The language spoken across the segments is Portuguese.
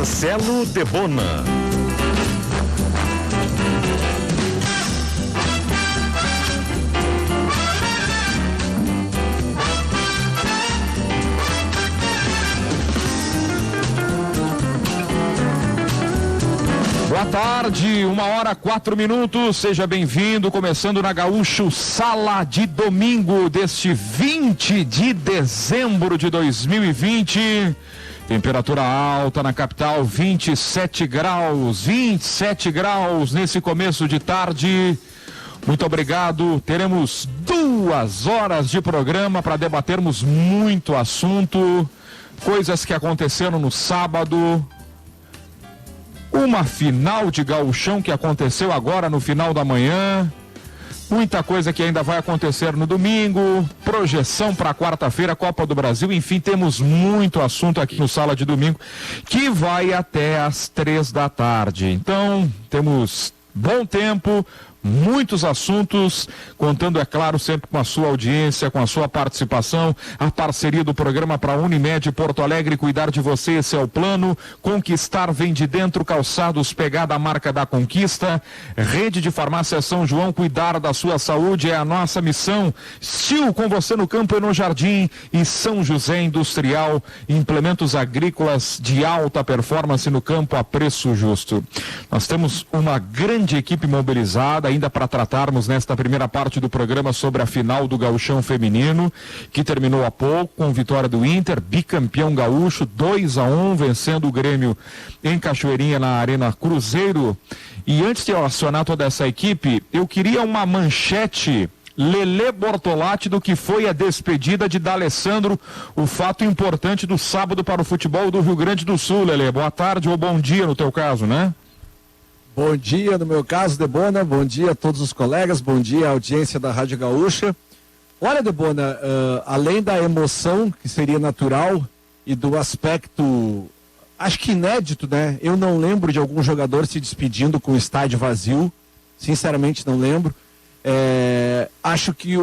Marcelo Debona. Boa tarde, 1h04, seja bem-vindo, começando na Gaúcho, Sala de Domingo deste 20 de dezembro de 2020, temperatura alta na capital, 27 graus nesse começo de tarde. Muito obrigado, teremos 2 horas de programa para debatermos muito assunto, coisas que aconteceram no sábado, uma final de gauchão que aconteceu agora no final da manhã, muita coisa que ainda vai acontecer no domingo, projeção para quarta-feira, Copa do Brasil, enfim, temos muito assunto aqui no Sala de Domingo, que vai até às 3 da tarde. Então, temos bom tempo, muitos assuntos, contando, é claro, sempre com a sua audiência, com a sua participação, a parceria do programa para a Unimed Porto Alegre, cuidar de você, esse é o plano. Conquistar vem de dentro, calçados, pegada a marca da conquista. Rede de Farmácia São João, cuidar da sua saúde é a nossa missão. Steel, com você no campo e no jardim. E São José Industrial, implementos agrícolas de alta performance no campo a preço justo. Nós temos uma grande equipe mobilizada, ainda para tratarmos nesta primeira parte do programa sobre a final do Gauchão Feminino, que terminou há pouco com vitória do Inter, bicampeão gaúcho, 2-1, vencendo o Grêmio em Cachoeirinha na Arena Cruzeiro. E antes de eu acionar toda essa equipe, eu queria uma manchete Lelê Bortolatti do que foi a despedida de D'Alessandro, o fato importante do sábado para o futebol do Rio Grande do Sul. Lelê, boa tarde ou bom dia no teu caso, né? Bom dia, no meu caso, Debona, bom dia a todos os colegas, bom dia à audiência da Rádio Gaúcha. Olha, Debona, além da emoção, que seria natural, e do aspecto, acho que inédito, né? Eu não lembro de algum jogador se despedindo com o estádio vazio, sinceramente não lembro. Acho que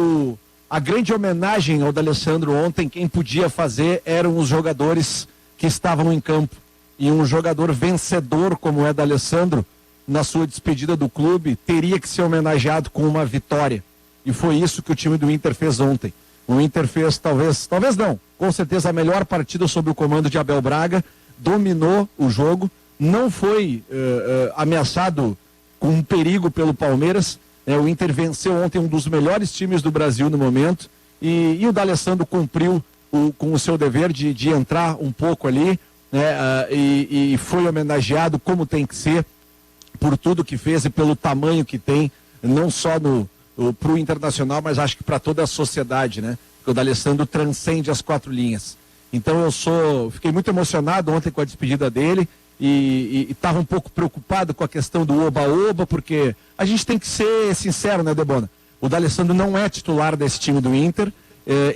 a grande homenagem ao D'Alessandro ontem, quem podia fazer eram os jogadores que estavam em campo. E um jogador vencedor como é D'Alessandro, na sua despedida do clube, teria que ser homenageado com uma vitória. E foi isso que o time do Inter fez ontem. O Inter fez talvez não, com certeza a melhor partida sob o comando de Abel Braga, dominou o jogo, não foi ameaçado com um perigo pelo Palmeiras. O Inter venceu ontem um dos melhores times do Brasil no momento, e o D'Alessandro cumpriu com o seu dever de entrar um pouco ali, né, e foi homenageado como tem que ser, por tudo que fez e pelo tamanho que tem, não só para o Internacional, mas acho que para toda a sociedade, né? Porque o D'Alessandro transcende as 4 linhas. Então fiquei muito emocionado ontem com a despedida dele e estava um pouco preocupado com a questão do oba-oba, porque a gente tem que ser sincero, né, Debona? O D'Alessandro não é titular desse time do Inter,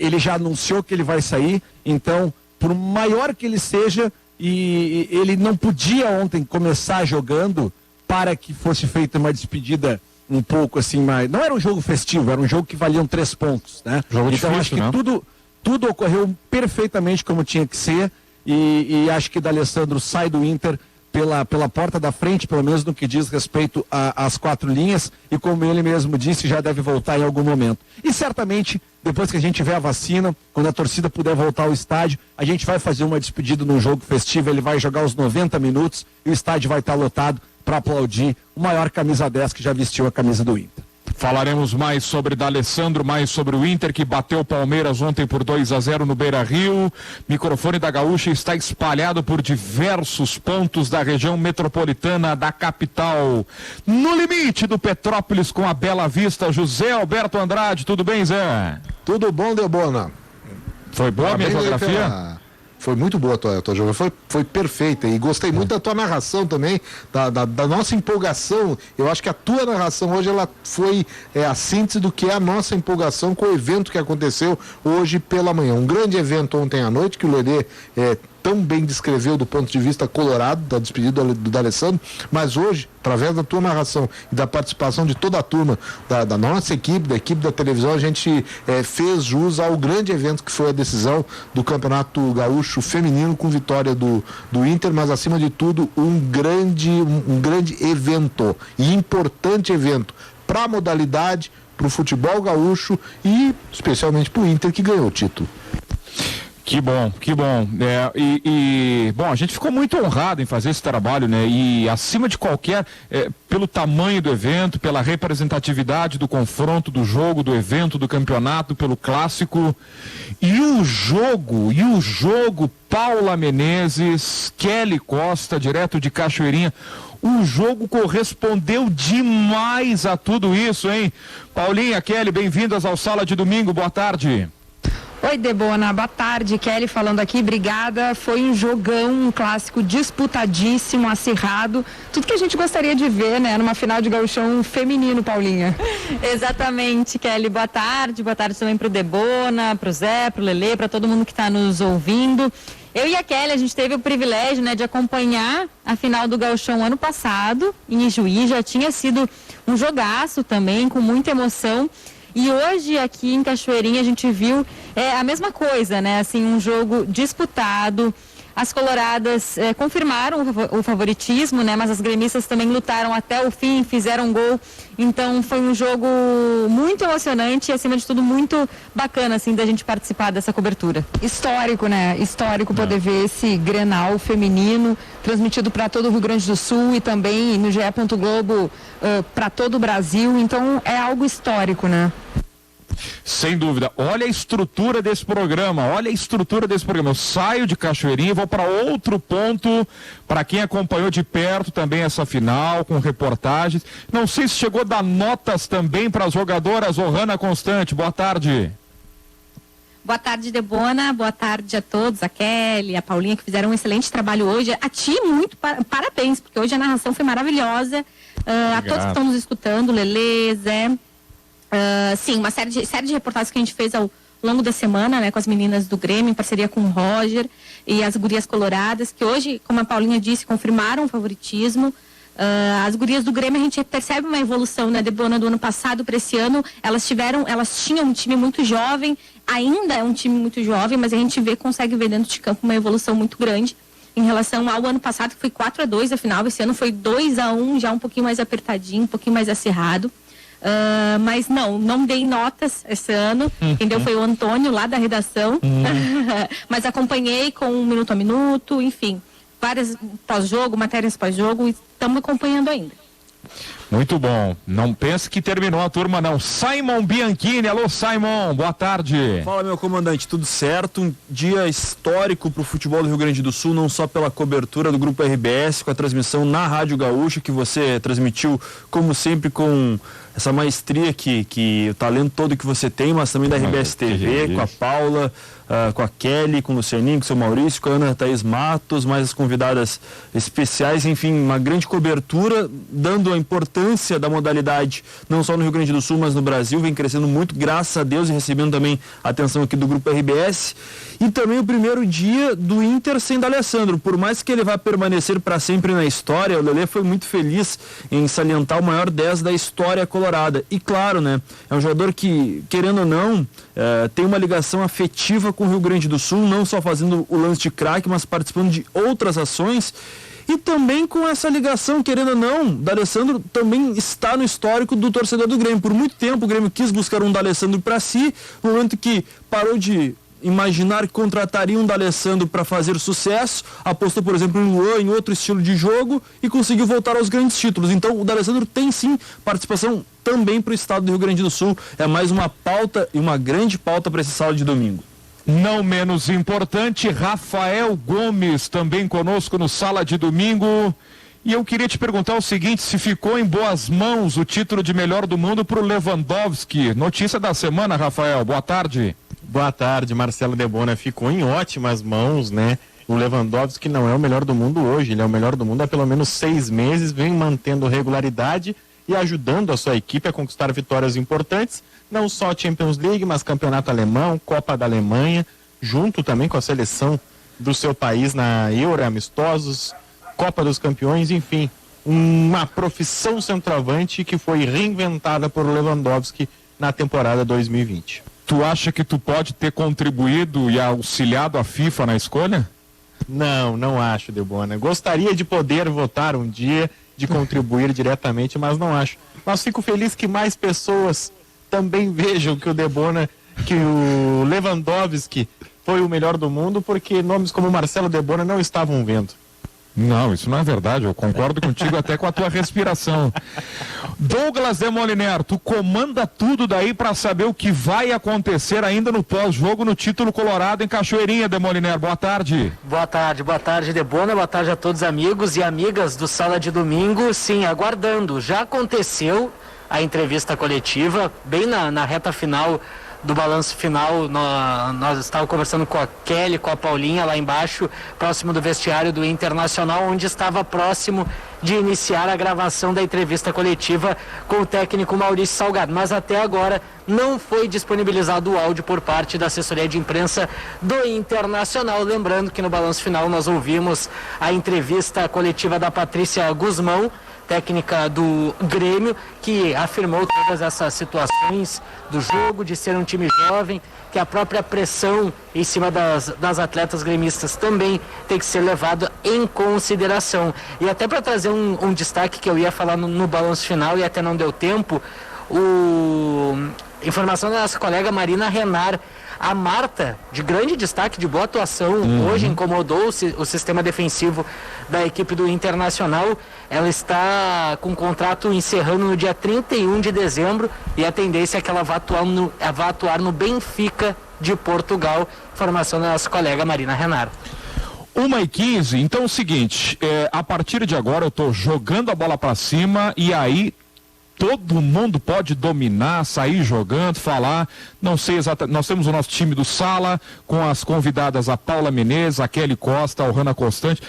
ele já anunciou que ele vai sair, então, por maior que ele seja, e ele não podia ontem começar jogando para que fosse feita uma despedida um pouco assim, mais... Não era um jogo festivo, era um jogo que valiam 3 pontos, né? Jogo então difícil, acho que né? tudo ocorreu perfeitamente como tinha que ser, e acho que D'Alessandro sai do Inter pela porta da frente, pelo menos no que diz respeito às 4 linhas, e como ele mesmo disse, já deve voltar em algum momento. E certamente, depois que a gente tiver a vacina, quando a torcida puder voltar ao estádio, a gente vai fazer uma despedida num jogo festivo, ele vai jogar os 90 minutos e o estádio vai estar lotado para aplaudir o maior camisa 10 que já vestiu a camisa do Inter. Falaremos mais sobre D'Alessandro, mais sobre o Inter que bateu o Palmeiras ontem por 2-0 no Beira-Rio. Microfone da Gaúcha está espalhado por diversos pontos da região metropolitana da capital. No limite do Petrópolis com a Bela Vista, José Alberto Andrade. Tudo bem, Zé? Tudo bom, Debona? Foi boa a minha geografia? Foi muito boa a tua jogada, foi perfeita, e gostei muito da tua narração também, da nossa empolgação. Eu acho que a tua narração hoje ela foi a síntese do que é a nossa empolgação com o evento que aconteceu hoje pela manhã. Um grande evento ontem à noite, que o Lelê tão bem descreveu do ponto de vista colorado, da despedida do D'Alessandro, mas hoje, através da tua narração e da participação de toda a turma, da nossa equipe, da equipe da televisão, a gente fez jus ao grande evento que foi a decisão do Campeonato Gaúcho Feminino, com vitória do Inter, mas acima de tudo um grande evento, e importante evento para a modalidade, para o futebol gaúcho e especialmente para o Inter, que ganhou o título. Que bom, que bom. Bom, a gente ficou muito honrado em fazer esse trabalho, né? E acima de qualquer, pelo tamanho do evento, pela representatividade do confronto, do jogo, do evento, do campeonato, pelo clássico. E o jogo, Paula Menezes, Kelly Costa, direto de Cachoeirinha. O jogo correspondeu demais a tudo isso, hein? Paulinha, Kelly, bem-vindas ao Sala de Domingo, boa tarde. Oi, Debona, boa tarde, Kelly falando aqui, obrigada. Foi um jogão, um clássico disputadíssimo, acirrado, tudo que a gente gostaria de ver, né, numa final de gauchão feminino, Paulinha. Exatamente, Kelly, boa tarde também pro Debona, pro Zé, pro Lelê, para todo mundo que está nos ouvindo. Eu e a Kelly, a gente teve o privilégio, né, de acompanhar a final do gauchão ano passado, em Ijuí, já tinha sido um jogaço também, com muita emoção. E hoje aqui em Cachoeirinha a gente viu a mesma coisa, né? Assim, um jogo disputado. As coloradas confirmaram o favoritismo, né? Mas as gremistas também lutaram até o fim, fizeram gol. Então foi um jogo muito emocionante e, acima de tudo, muito bacana, assim, da gente participar dessa cobertura. Histórico, né? Histórico poder ver esse Grenal feminino transmitido para todo o Rio Grande do Sul e também no GE. Globo para todo o Brasil. Então é algo histórico, né? Sem dúvida. Olha a estrutura desse programa, Eu saio de Cachoeirinha e vou para outro ponto, para quem acompanhou de perto também essa final, com reportagens. Não sei se chegou a dar notas também para as jogadoras. Ohana Constante, boa tarde. Boa tarde, Debona, boa tarde a todos, a Kelly, a Paulinha, que fizeram um excelente trabalho hoje. A ti, muito parabéns, porque hoje a narração foi maravilhosa. A todos que estão nos escutando, Lelê, Zé. Sim, uma série de reportagens que a gente fez ao longo da semana, né, com as meninas do Grêmio, em parceria com o Roger e as gurias coloradas, que hoje, como a Paulinha disse, confirmaram o favoritismo. As gurias do Grêmio, a gente percebe uma evolução, né, Debona, do ano passado para esse ano. Elas tinham um time muito jovem, ainda é um time muito jovem, mas a gente consegue ver dentro de campo uma evolução muito grande em relação ao ano passado, que foi 4-2 a final. Esse ano foi 2-1, já um pouquinho mais apertadinho, um pouquinho mais acirrado. Mas não dei notas esse ano, entendeu? Foi o Antônio lá da redação, mas acompanhei com um minuto a minuto, enfim, várias pós-jogo, matérias pós-jogo, e estamos acompanhando ainda. Muito bom. Não pense que terminou a turma, não. Simon Bianchini, alô Simon, boa tarde. Fala, meu comandante, tudo certo? Um dia histórico para o futebol do Rio Grande do Sul, não só pela cobertura do Grupo RBS, com a transmissão na Rádio Gaúcha, que você transmitiu, como sempre, com essa maestria que o talento todo que você tem, mas também da RBS TV, com a Paula, com a Kelly, com o Lucianinho, com o seu Maurício, com a Ana Thaís Matos, mais as convidadas especiais, enfim, uma grande cobertura, dando a importância da modalidade, não só no Rio Grande do Sul, mas no Brasil, vem crescendo muito, graças a Deus, e recebendo também a atenção aqui do Grupo RBS. E também o primeiro dia do Inter sem D'Alessandro, por mais que ele vá permanecer para sempre na história, o Lelê foi muito feliz em salientar o maior 10 da história colorada. E claro, né, é um jogador que, querendo ou não, tem uma ligação afetiva com o Rio Grande do Sul, não só fazendo o lance de craque, mas participando de outras ações. E também com essa ligação, querendo ou não, D'Alessandro também está no histórico do torcedor do Grêmio. Por muito tempo o Grêmio quis buscar um D'Alessandro para si, no momento que parou de imaginar que contrataria um D'Alessandro para fazer sucesso, apostou, por exemplo, em Luan, em outro estilo de jogo, e conseguiu voltar aos grandes títulos. Então o D'Alessandro tem sim participação também para o estado do Rio Grande do Sul. É mais uma pauta, e uma grande pauta para esse sábado de domingo. Não menos importante, Rafael Gomes também conosco no Sala de Domingo. E eu queria te perguntar o seguinte, se ficou em boas mãos o título de melhor do mundo para o Lewandowski. Notícia da semana, Rafael, boa tarde. Boa tarde, Marcelo Debona. Ficou em ótimas mãos, né? O Lewandowski não é o melhor do mundo hoje, ele é o melhor do mundo há pelo menos 6 meses, vem mantendo regularidade e ajudando a sua equipe a conquistar vitórias importantes, não só Champions League, mas Campeonato Alemão, Copa da Alemanha, junto também com a seleção do seu país na Euro, amistosos, Copa dos Campeões, enfim, uma profissão centroavante que foi reinventada por Lewandowski na temporada 2020. Tu acha que tu pode ter contribuído e auxiliado a FIFA na escolha? Não acho, Debona. Gostaria de poder votar um dia, de contribuir diretamente, mas não acho. Mas fico feliz que mais pessoas também vejam que o Lewandowski foi o melhor do mundo, porque nomes como Marcelo Debona não estavam vendo. Não, isso não é verdade, eu concordo contigo até com a tua respiração. Douglas Demoliner, tu comanda tudo daí para saber o que vai acontecer ainda no pós-jogo no título colorado em Cachoeirinha, Demoliner, boa tarde. Boa tarde, Debona, boa tarde a todos amigos e amigas do Sala de Domingo. Sim, aguardando, já aconteceu a entrevista coletiva, bem na reta final do balanço final. Nós estávamos conversando com a Kelly, com a Paulinha lá embaixo, próximo do vestiário do Internacional, onde estava próximo de iniciar a gravação da entrevista coletiva com o técnico Maurício Salgado, mas até agora não foi disponibilizado o áudio por parte da assessoria de imprensa do Internacional. Lembrando que no balanço final nós ouvimos a entrevista coletiva da Patrícia Guzmão, técnica do Grêmio, que afirmou todas essas situações do jogo, de ser um time jovem, que a própria pressão em cima das atletas gremistas também tem que ser levada em consideração. E até para trazer um destaque que eu ia falar no balanço final e até não deu tempo, informação da nossa colega Marina Renar. A Marta, de grande destaque, de boa atuação, hoje incomodou o sistema defensivo da equipe do Internacional. Ela está com o contrato encerrando no dia 31 de dezembro e a tendência é que ela vá atuar no Benfica de Portugal. Informação da nossa colega Marina Renar. 1h15, então é o seguinte, a partir de agora eu estou jogando a bola para cima e aí todo mundo pode dominar, sair jogando, falar, não sei exatamente, nós temos o nosso time do Sala, com as convidadas a Paula Menezes, a Kelly Costa, a Ohana Constante,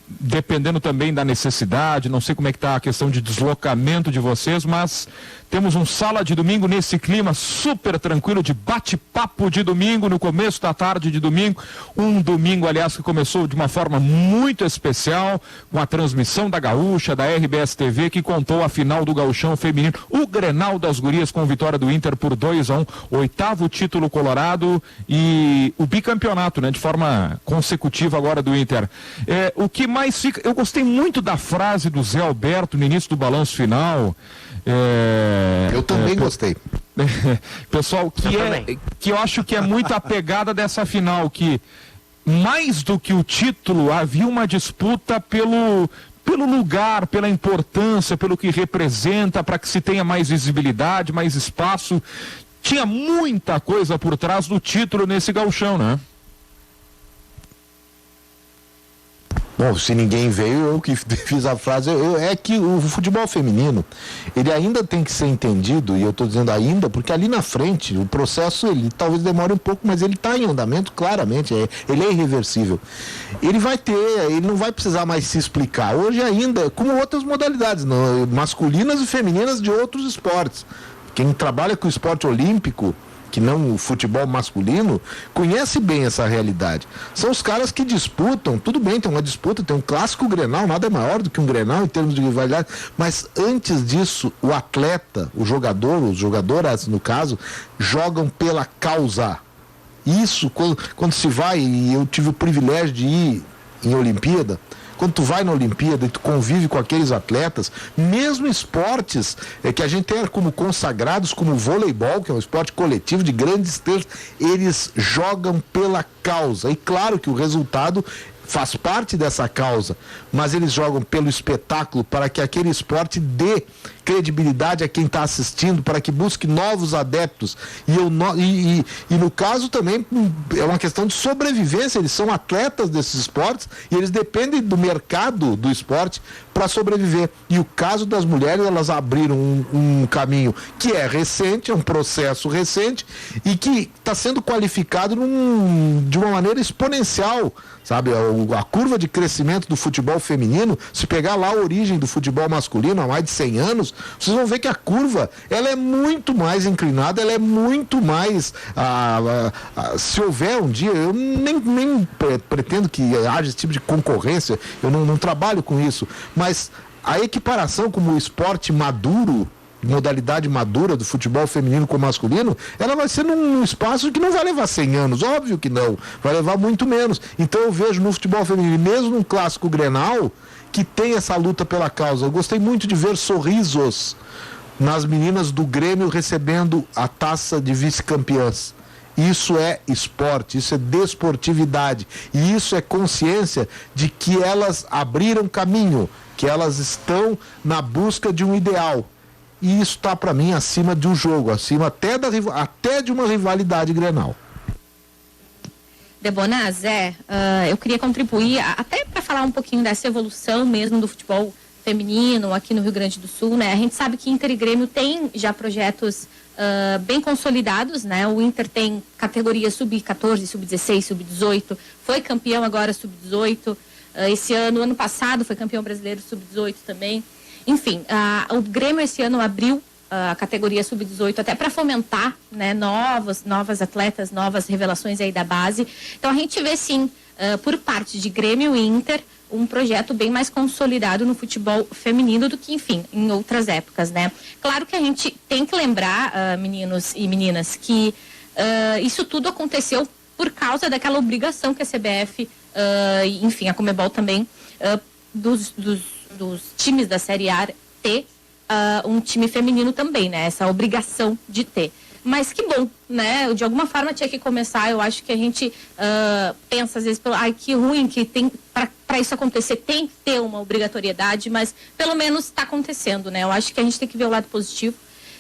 dependendo também da necessidade, não sei como é que está a questão de deslocamento de vocês, mas temos um Sala de Domingo nesse clima super tranquilo de bate-papo de domingo, no começo da tarde de domingo, um domingo, aliás, que começou de uma forma muito especial, com a transmissão da Gaúcha, da RBS TV, que contou a final do Gauchão feminino, o Grenal das Gurias com vitória do Inter por 2-1, 8º título colorado e o bicampeonato, né, de forma consecutiva agora do Inter. O que mais fica, eu gostei muito da frase do Zé Alberto no início do balanço final. Eu também gostei. Pessoal, que eu acho que é muito a pegada dessa final, que mais do que o título, havia uma disputa pelo lugar, pela importância, pelo que representa, para que se tenha mais visibilidade, mais espaço. Tinha muita coisa por trás do título nesse gauchão, né? Bom, se ninguém veio, eu que fiz a frase, é que o futebol feminino, ele ainda tem que ser entendido, e eu estou dizendo ainda, porque ali na frente, o processo, ele talvez demore um pouco, mas ele está em andamento, claramente, ele é irreversível. Ele não vai precisar mais se explicar. Hoje ainda, como outras modalidades, masculinas e femininas de outros esportes. Quem trabalha com o esporte olímpico, que não o futebol masculino, conhece bem essa realidade. São os caras que disputam, tudo bem, tem uma disputa, tem um clássico Grenal, nada maior do que um Grenal em termos de rivalidade, mas antes disso, o atleta, o jogador, os jogadoras, no caso, jogam pela causa. Isso, quando se vai, e eu tive o privilégio de ir em Olimpíada, quando tu vai na Olimpíada e tu convive com aqueles atletas, mesmo esportes que a gente tem como consagrados, como o voleibol, que é um esporte coletivo de grandes estrelas, eles jogam pela causa. E claro que o resultado faz parte dessa causa, mas eles jogam pelo espetáculo, para que aquele esporte dê credibilidade a quem está assistindo, para que busque novos adeptos. E no caso também é uma questão de sobrevivência. Eles são atletas desses esportes e eles dependem do mercado do esporte para sobreviver. E o caso das mulheres, elas abriram um caminho que é recente, é um processo recente e que está sendo qualificado de uma maneira exponencial, sabe? A curva de crescimento do futebol feminino, se pegar lá a origem do futebol masculino há mais de 100 anos, vocês vão ver que a curva, ela é muito mais inclinada, ela é muito mais, se houver um dia, eu nem pretendo que haja esse tipo de concorrência, eu não trabalho com isso, mas a equiparação como o esporte maduro, modalidade madura do futebol feminino com masculino, ela vai ser num espaço que não vai levar 100 anos, óbvio que não, vai levar muito menos. Então eu vejo no futebol feminino, mesmo num clássico Grenal, que tem essa luta pela causa. Eu gostei muito de ver sorrisos nas meninas do Grêmio recebendo a taça de vice-campeãs. Isso é esporte, isso é desportividade, e isso é consciência de que elas abriram caminho, que elas estão na busca de um ideal. E isso está, para mim, acima de um jogo, acima até de uma rivalidade Grenal. Debona, Zé, eu queria contribuir até para falar um pouquinho dessa evolução mesmo do futebol feminino aqui no Rio Grande do Sul, né? A gente sabe que Inter e Grêmio tem já projetos bem consolidados, né? O Inter tem categoria sub-14, sub-16, sub-18, foi campeão agora sub-18, ano passado foi campeão brasileiro sub-18 também. Enfim, o Grêmio esse ano abriu a categoria sub-18 até para fomentar, né, novas atletas, novas revelações aí da base. Então a gente vê sim, por parte de Grêmio e Inter, um projeto bem mais consolidado no futebol feminino do que, enfim, em outras épocas, né? Claro que a gente tem que lembrar, meninos e meninas, que isso tudo aconteceu por causa daquela obrigação que a CBF, enfim, a Conmebol também, dos times da Série A ter um time feminino também, né? Essa obrigação de ter. Mas que bom, né? De alguma forma tinha que começar. Eu acho que a gente pensa às vezes, que ruim que tem para isso acontecer, tem que ter uma obrigatoriedade, mas pelo menos está acontecendo, né? Eu acho que a gente tem que ver o lado positivo.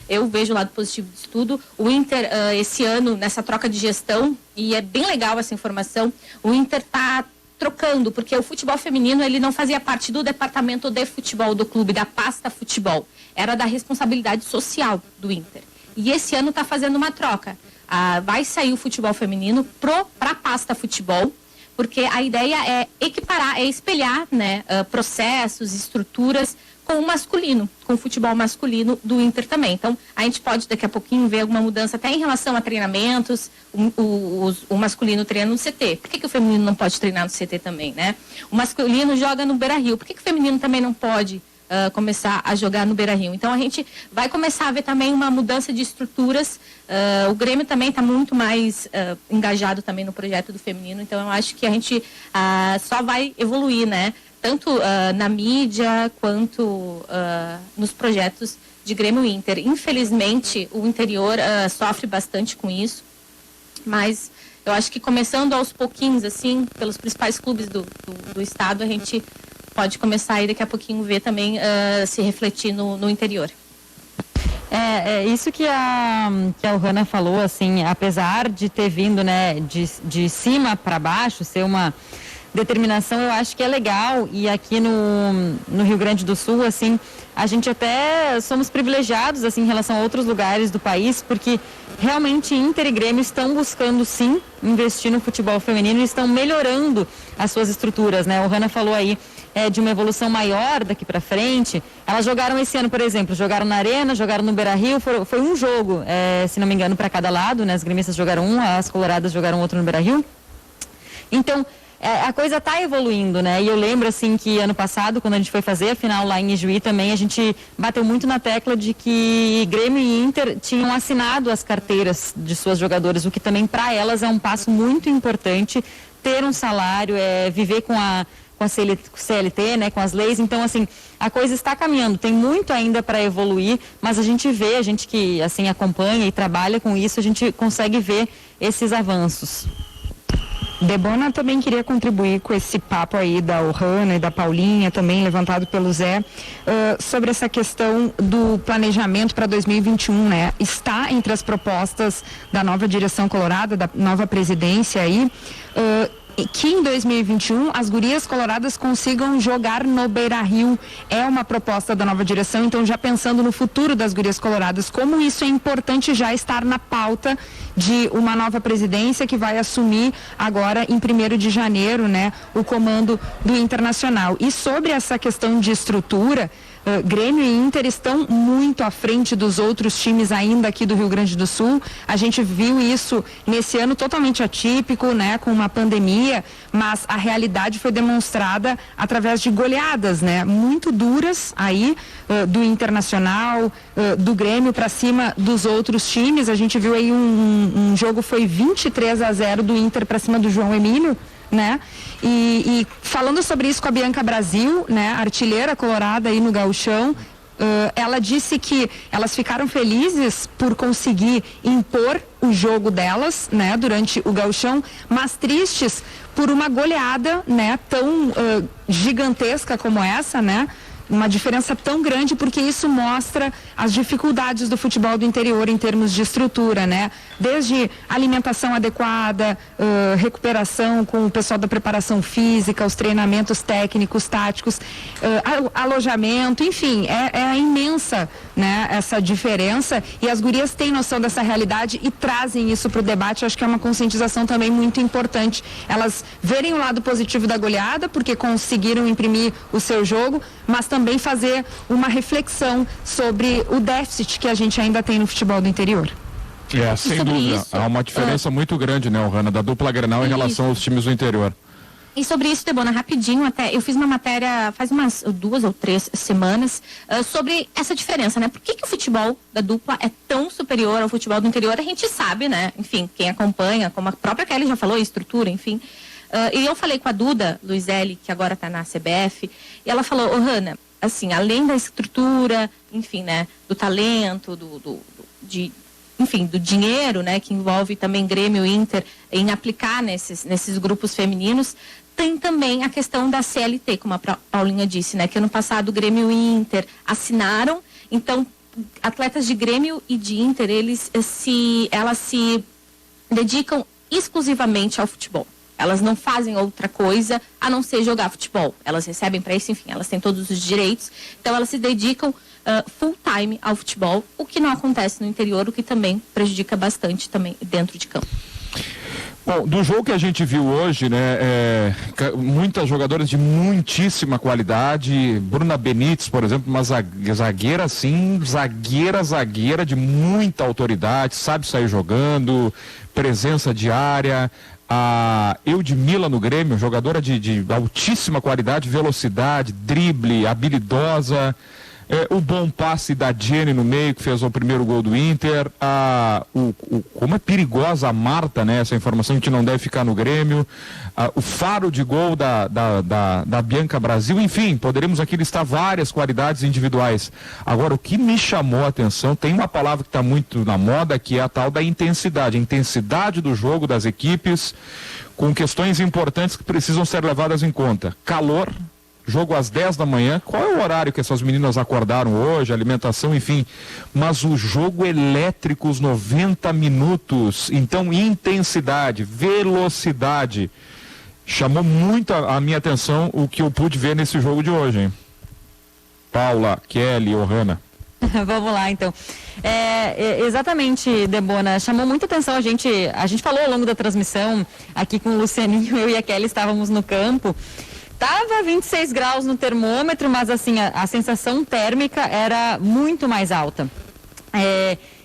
Eu vejo o lado positivo disso tudo. O Inter, esse ano, nessa troca de gestão, e é bem legal essa informação, o Inter está trocando, porque o futebol feminino ele não fazia parte do departamento de futebol do clube, da pasta futebol, era da responsabilidade social do Inter. E esse ano está fazendo uma troca. Vai sair o futebol feminino para a pasta futebol, porque a ideia é equiparar, é espelhar, né, processos, estruturas com o masculino, com o futebol masculino do Inter também. Então, a gente pode daqui a pouquinho ver alguma mudança até em relação a treinamentos, o masculino treina no CT. Por que o feminino não pode treinar no CT também, né? O masculino joga no Beira-Rio. Por que o feminino também não pode começar a jogar no Beira-Rio? Então, a gente vai começar a ver também uma mudança de estruturas. O Grêmio também está muito mais engajado também no projeto do feminino. Então, eu acho que a gente só vai evoluir, né? Tanto na mídia quanto nos projetos de Grêmio e Inter. Infelizmente, o interior sofre bastante com isso, mas eu acho que começando aos pouquinhos, assim, pelos principais clubes do estado, a gente pode começar aí daqui a pouquinho ver também se refletir no interior. Isso que a Ohana falou, assim, apesar de ter vindo, né, de cima para baixo, ser uma determinação, eu acho que é legal. E aqui no Rio Grande do Sul, assim, a gente até somos privilegiados, assim, em relação a outros lugares do país, porque realmente Inter e Grêmio estão buscando, sim, investir no futebol feminino e estão melhorando as suas estruturas, né? O Ohana falou aí de uma evolução maior daqui para frente. Elas jogaram esse ano, por exemplo, jogaram na Arena, jogaram no Beira-Rio, foi um jogo, se não me engano, para cada lado, né? As gremistas jogaram um, as coloradas jogaram outro no Beira-Rio. Então, a coisa está evoluindo, né? E eu lembro, assim, que ano passado, quando a gente foi fazer a final lá em Ijuí também, a gente bateu muito na tecla de que Grêmio e Inter tinham assinado as carteiras de suas jogadoras, o que também para elas é um passo muito importante, ter um salário, viver com a CLT, né, com as leis. Então, assim, a coisa está caminhando, tem muito ainda para evoluir, mas a gente vê, a gente que, assim, acompanha e trabalha com isso, a gente consegue ver esses avanços. Debona também queria contribuir com esse papo aí da Ohana e da Paulinha, também levantado pelo Zé, sobre essa questão do planejamento para 2021, né? Está entre as propostas da nova direção colorada, da nova presidência aí, que em 2021 as gurias coloradas consigam jogar no Beira-Rio. É uma proposta da nova direção, então já pensando no futuro das gurias coloradas, como isso é importante já estar na pauta de uma nova presidência que vai assumir agora em 1º de janeiro, né, o comando do Internacional. E sobre essa questão de estrutura, Grêmio e Inter estão muito à frente dos outros times ainda aqui do Rio Grande do Sul. A gente viu isso nesse ano totalmente atípico, né, com uma pandemia, mas a realidade foi demonstrada através de goleadas, né, muito duras aí do Internacional, do Grêmio para cima dos outros times. A gente viu aí um jogo foi 23-0 do Inter para cima do João Emílio, né? E falando sobre isso com a Bianca Brasil, né, artilheira colorada aí no Gauchão, ela disse que elas ficaram felizes por conseguir impor o jogo delas, né, durante o Gauchão, mas tristes por uma goleada, né, tão gigantesca como essa, né? Uma diferença tão grande, porque isso mostra as dificuldades do futebol do interior em termos de estrutura, né? Desde alimentação adequada, recuperação com o pessoal da preparação física, os treinamentos técnicos, táticos, alojamento, enfim, é imensa, né, essa diferença, e as gurias têm noção dessa realidade e trazem isso para o debate. Acho que é uma conscientização também muito importante. Elas verem o lado positivo da goleada, porque conseguiram imprimir o seu jogo, mas também fazer uma reflexão sobre o déficit que a gente ainda tem no futebol do interior. Sem dúvida. Isso, há uma diferença muito grande, né, Ohana, da dupla Grenal em relação aos times do interior. E sobre isso, Debona, rapidinho, até eu fiz uma matéria faz umas 2 ou 3 semanas sobre essa diferença, né? Por que o futebol da dupla é tão superior ao futebol do interior? A gente sabe, né? Enfim, quem acompanha, como a própria Kelly já falou, estrutura, enfim. E eu falei com a Duda Luizelli, que agora está na CBF, e ela falou, Ohana, assim, além da estrutura, enfim, né, do talento, do dinheiro, né, que envolve também Grêmio e Inter em aplicar nesses grupos femininos, tem também a questão da CLT, como a Paulinha disse, né, que ano passado Grêmio e Inter assinaram, então atletas de Grêmio e de Inter, elas se dedicam exclusivamente ao futebol. Elas não fazem outra coisa a não ser jogar futebol. Elas recebem para isso, enfim, elas têm todos os direitos. Então, elas se dedicam full time ao futebol, o que não acontece no interior, o que também prejudica bastante também dentro de campo. Bom, do jogo que a gente viu hoje, né, muitas jogadoras de muitíssima qualidade. Bruna Benítez, por exemplo, uma zagueira assim, zagueira de muita autoridade, sabe sair jogando, presença diária. A Eudmila no Grêmio, jogadora de altíssima qualidade, velocidade, drible, habilidosa. O bom passe da Jenny no meio, que fez o primeiro gol do Inter. Como é perigosa a Marta, né? Essa informação a gente não deve ficar no Grêmio. O faro de gol da Bianca Brasil. Enfim, poderemos aqui listar várias qualidades individuais. Agora, o que me chamou a atenção, tem uma palavra que está muito na moda, que é a tal da intensidade. A intensidade do jogo das equipes, com questões importantes que precisam ser levadas em conta. Calor. Jogo às 10 da manhã, qual é o horário que essas meninas acordaram hoje, alimentação, enfim, mas o jogo elétrico, os 90 minutos, então intensidade, velocidade, chamou muito a minha atenção o que eu pude ver nesse jogo de hoje, hein? Paula, Kelly, Ohana. Vamos lá, então. Exatamente, Debona, chamou muita atenção a gente falou ao longo da transmissão, aqui com o Lucianinho, eu e a Kelly estávamos no campo. Tava 26 graus no termômetro, mas assim, a sensação térmica era muito mais alta.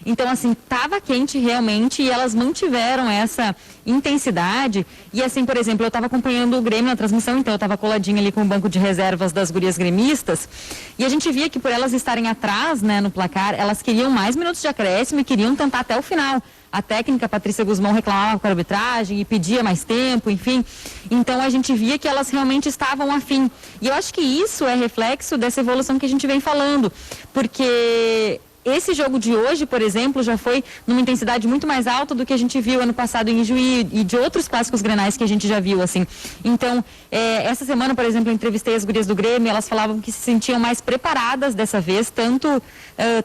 Então, assim, tava quente realmente e elas mantiveram essa intensidade. E assim, por exemplo, eu estava acompanhando o Grêmio na transmissão, então eu estava coladinha ali com o banco de reservas das gurias gremistas. E a gente via que por elas estarem atrás, né, no placar, elas queriam mais minutos de acréscimo e queriam tentar até o final. A técnica, Patrícia Guzmão, reclamava com a arbitragem e pedia mais tempo, enfim. Então a gente via que elas realmente estavam afim. E eu acho que isso é reflexo dessa evolução que a gente vem falando. Porque esse jogo de hoje, por exemplo, já foi numa intensidade muito mais alta do que a gente viu ano passado em Ijuí e de outros clássicos grenais que a gente já viu, assim. Então, essa semana, por exemplo, eu entrevistei as gurias do Grêmio, elas falavam que se sentiam mais preparadas dessa vez, tanto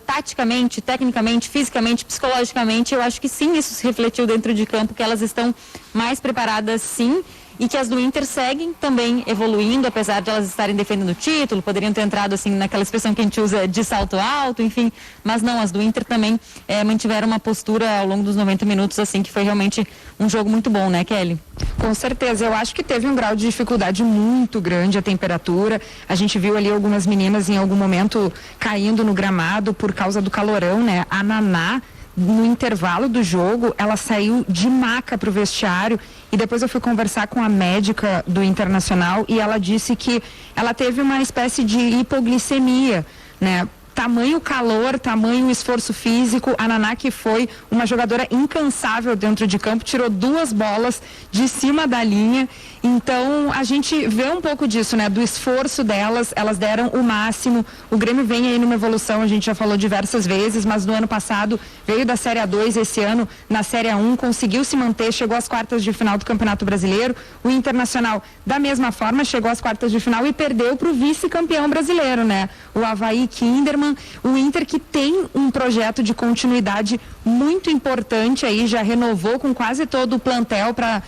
taticamente, tecnicamente, fisicamente, psicologicamente. Eu acho que sim, isso se refletiu dentro de campo, que elas estão mais preparadas, sim. e que as do Inter seguem também evoluindo, apesar de elas estarem defendendo o título, poderiam ter entrado assim naquela expressão que a gente usa de salto alto, enfim, mas não, as do Inter também mantiveram uma postura ao longo dos 90 minutos, assim, que foi realmente um jogo muito bom, né, Kelly? Com certeza, eu acho que teve um grau de dificuldade muito grande a temperatura, a gente viu ali algumas meninas em algum momento caindo no gramado por causa do calorão, né, a Naná, no intervalo do jogo, ela saiu de maca para o vestiário e depois eu fui conversar com a médica do Internacional e ela disse que ela teve uma espécie de hipoglicemia, né? Tamanho calor, tamanho esforço físico, a Naná, que foi uma jogadora incansável dentro de campo, tirou 2 bolas de cima da linha, então a gente vê um pouco disso, né, do esforço delas, elas deram o máximo, o Grêmio vem aí numa evolução, a gente já falou diversas vezes, mas no ano passado veio da Série A2, esse ano na Série A1, conseguiu se manter, chegou às quartas de final do Campeonato Brasileiro, o Internacional da mesma forma chegou às quartas de final e perdeu para o vice-campeão brasileiro, né, o Avaí Kinderman. O Inter que tem um projeto de continuidade muito importante aí, já renovou com quase todo o plantel para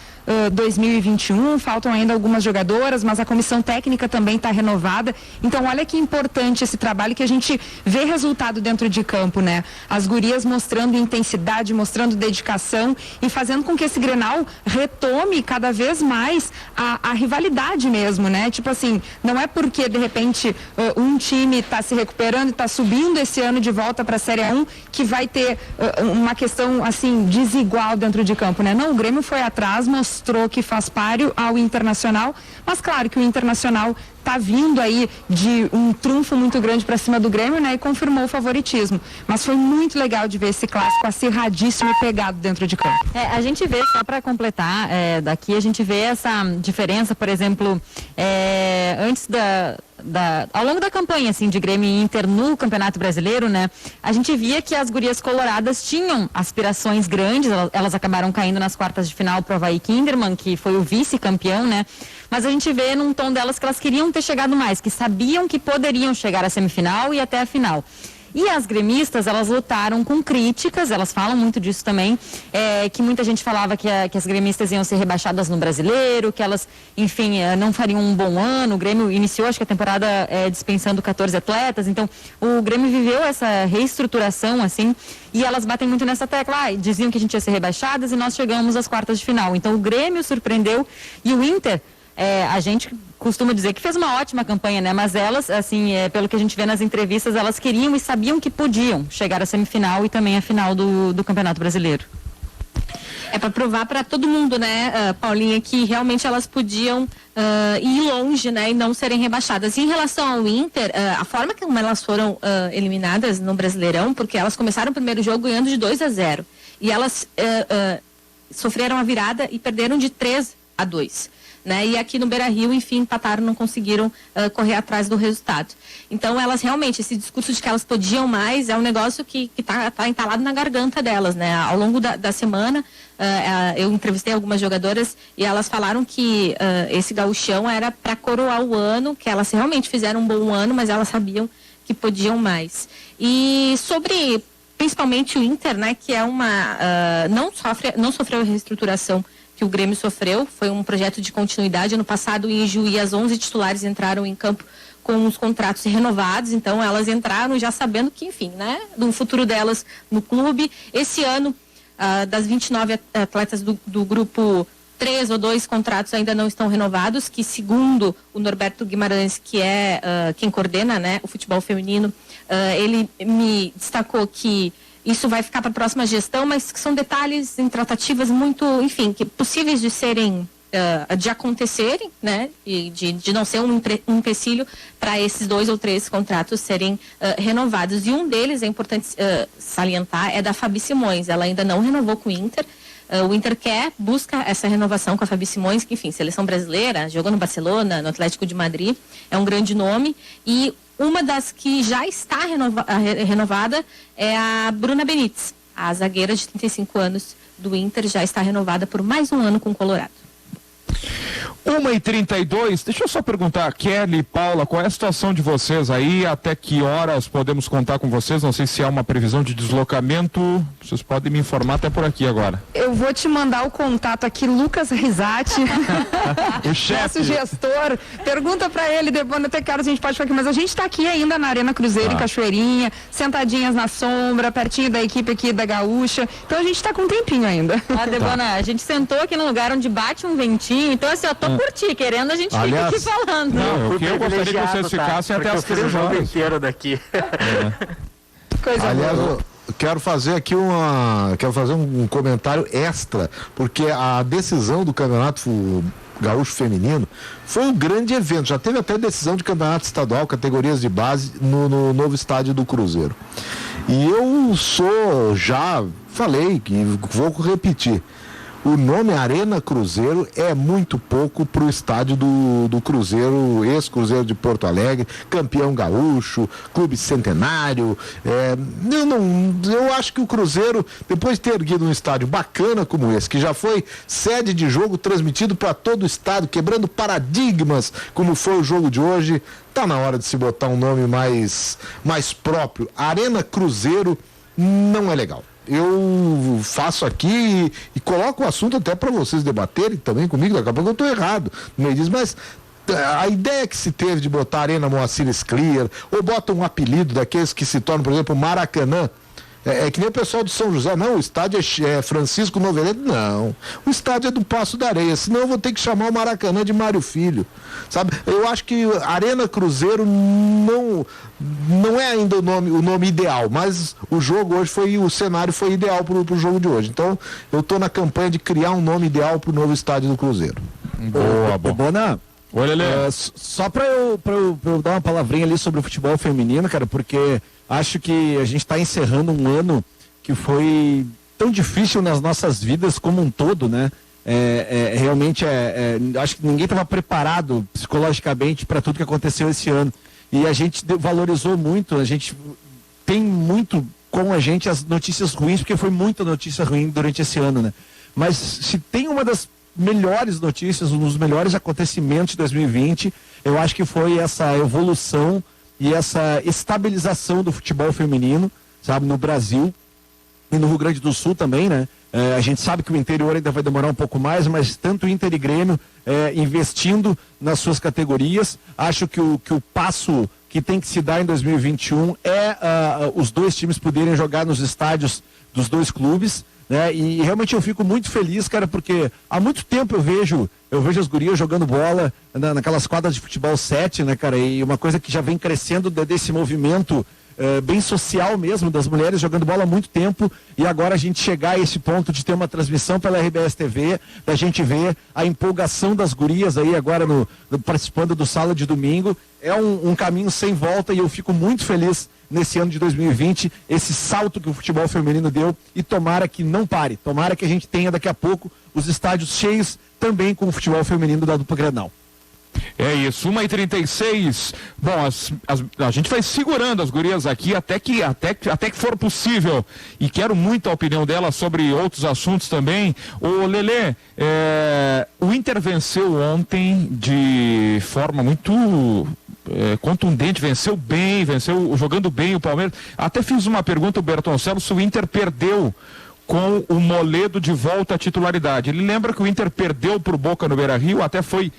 2021, faltam ainda algumas jogadoras, mas a comissão técnica também está renovada, então olha que importante esse trabalho que a gente vê resultado dentro de campo, né? As gurias mostrando intensidade, mostrando dedicação e fazendo com que esse Grenal retome cada vez mais a rivalidade mesmo, né? Tipo assim, não é porque de repente um time está se recuperando e está subindo esse ano de volta para a Série A1 que vai ter uma questão assim desigual dentro de campo, né? Não, o Grêmio foi atrás, mostrou que faz páreo ao Internacional, mas claro que o Internacional está vindo aí de um trunfo muito grande para cima do Grêmio, né? E confirmou o favoritismo. Mas foi muito legal de ver esse clássico acirradíssimo e pegado dentro de campo. A gente vê, só para completar, daqui a gente vê essa diferença, por exemplo, antes ao longo da campanha, assim, de Grêmio e Inter no Campeonato Brasileiro, né? A gente via que as gurias coloradas tinham aspirações grandes, elas acabaram caindo nas quartas de final pro Avaí Kinderman, que foi o vice-campeão, né? Mas a gente vê num tom delas que elas queriam ter chegado mais, que sabiam que poderiam chegar à semifinal e até a final. E as gremistas, elas lutaram com críticas, elas falam muito disso também, que muita gente falava que as gremistas iam ser rebaixadas no Brasileiro, que elas, enfim, não fariam um bom ano. O Grêmio iniciou, acho que a temporada dispensando 14 atletas, então o Grêmio viveu essa reestruturação, assim, e elas batem muito nessa tecla, diziam que a gente ia ser rebaixadas e nós chegamos às quartas de final. Então o Grêmio surpreendeu e o Inter, a gente costuma dizer que fez uma ótima campanha, né? Mas elas, assim, pelo que a gente vê nas entrevistas, elas queriam e sabiam que podiam chegar à semifinal e também à final do Campeonato Brasileiro. É para provar para todo mundo, né, Paulinha, que realmente elas podiam ir longe, né, e não serem rebaixadas. E em relação ao Inter, a forma como elas foram eliminadas no Brasileirão, porque elas começaram o primeiro jogo ganhando de 2-0 e elas sofreram a virada e perderam de 3-2. Né? E aqui no Beira-Rio, enfim, empataram, não conseguiram correr atrás do resultado. Então, elas realmente, esse discurso de que elas podiam mais é um negócio que tá entalado na garganta delas, né? Ao longo da semana, eu entrevistei algumas jogadoras e elas falaram que esse gauchão era para coroar o ano, que elas realmente fizeram um bom ano, mas elas sabiam que podiam mais. E sobre, principalmente o Inter, né, que é não sofreu reestruturação que o Grêmio sofreu, foi um projeto de continuidade. Ano passado, em Juí, as 11 titulares entraram em campo com os contratos renovados, então elas entraram já sabendo que, enfim, né, do futuro delas no clube. Esse ano, das 29 atletas do grupo, 3 ou 2 contratos ainda não estão renovados, que segundo o Norberto Guimarães, que é quem coordena, né, o futebol feminino, ele me destacou que isso vai ficar para a próxima gestão, mas que são detalhes em tratativas muito, enfim, que possíveis de serem, de acontecerem, né? E de não ser um empecilho para esses 2 ou 3 contratos serem renovados. E um deles, é importante salientar, é da Fabi Simões. Ela ainda não renovou com o Inter. O Inter busca essa renovação com a Fabi Simões, que, enfim, seleção brasileira, jogou no Barcelona, no Atlético de Madrid, é um grande nome. E uma das que já está renovada é a Bruna Benítez, a zagueira de 35 anos do Inter, já está renovada por mais um ano com o Colorado. 1h32, deixa eu só perguntar, Kelly, Paula, qual é a situação de vocês aí? Até que horas podemos contar com vocês? Não sei se há uma previsão de deslocamento, vocês podem me informar até por aqui agora. Eu vou te mandar o contato aqui, Lucas Risati, o chefe. nosso gestor. Pergunta pra ele, Debona, até que horas a gente pode ficar aqui, mas a gente tá aqui ainda na Arena Cruzeiro, em Cachoeirinha, sentadinhas na sombra, pertinho da equipe aqui da Gaúcha, então a gente tá com um tempinho ainda. Debona, a gente sentou aqui num lugar onde bate um ventinho, então assim, eu tô por ti, querendo, a gente fica aqui falando. Não, o que eu gostaria que vocês ficassem até as 3 o horas. jogo inteiro daqui. Coisa Aliás, boa. eu quero fazer aqui um comentário extra, porque a decisão do Campeonato Gaúcho Feminino foi um grande evento. Já teve até decisão de campeonato estadual, categorias de base, no novo estádio do Cruzeiro. E eu já falei que vou repetir. O nome Arena Cruzeiro é muito pouco para o estádio do Cruzeiro, ex-Cruzeiro de Porto Alegre, campeão gaúcho, clube centenário. Eu acho que o Cruzeiro, depois de ter erguido um estádio bacana como esse, que já foi sede de jogo transmitido para todo o estado, quebrando paradigmas, como foi o jogo de hoje, tá na hora de se botar um nome mais próprio. Arena Cruzeiro não é legal. Eu faço aqui e coloco o assunto até para vocês debaterem também comigo, daqui a pouco eu estou errado no meio disso, mas a ideia que se teve de botar Arena Moacir Scliar, ou bota um apelido daqueles que se tornam, por exemplo, Maracanã, é que nem o pessoal do São José, não, o estádio é Francisco Noveleto, não, o estádio é do Passo da Areia, senão eu vou ter que chamar o Maracanã de Mário Filho, sabe? Eu acho que Arena Cruzeiro não é ainda o nome ideal, mas o jogo hoje o cenário foi ideal pro jogo de hoje, então eu tô na campanha de criar um nome ideal pro novo estádio do Cruzeiro. Boa. Bona, Oi, Lelê. Só pra eu dar uma palavrinha ali sobre o futebol feminino, cara, porque acho que a gente está encerrando um ano que foi tão difícil nas nossas vidas como um todo, né? Realmente acho que ninguém estava preparado psicologicamente para tudo que aconteceu esse ano. E a gente valorizou muito, a gente tem muito com a gente as notícias ruins, porque foi muita notícia ruim durante esse ano, né? Mas se tem uma das melhores notícias, um dos melhores acontecimentos de 2020, eu acho que foi essa evolução e essa estabilização do futebol feminino, sabe, no Brasil e no Rio Grande do Sul também, né? A gente sabe que o interior ainda vai demorar um pouco mais, mas tanto o Inter e Grêmio investindo nas suas categorias, acho que o passo que tem que se dar em 2021 os dois times poderem jogar nos estádios dos dois clubes, né? E realmente eu fico muito feliz, cara, porque há muito tempo eu vejo as gurias jogando bola naquelas quadras de futebol 7, né, cara, e uma coisa que já vem crescendo desse movimento bem social mesmo, das mulheres jogando bola há muito tempo, e agora a gente chegar a esse ponto de ter uma transmissão pela RBS TV, da gente ver a empolgação das gurias aí agora participando do Sala de Domingo, é um caminho sem volta, e eu fico muito feliz nesse ano de 2020, esse salto que o futebol feminino deu, e tomara que não pare, tomara que a gente tenha daqui a pouco os estádios cheios também com o futebol feminino da dupla Grenal. É isso, 1h36. Bom, a gente vai segurando as gurias aqui até que for possível. E quero muito a opinião dela sobre outros assuntos também. Ô Lelê, o Inter venceu ontem de forma muito contundente, venceu jogando bem o Palmeiras. Até fiz uma pergunta ao Bertoncello se o Inter perdeu com o Moledo de volta à titularidade. Ele lembra que o Inter perdeu pro Boca no Beira-Rio, até foi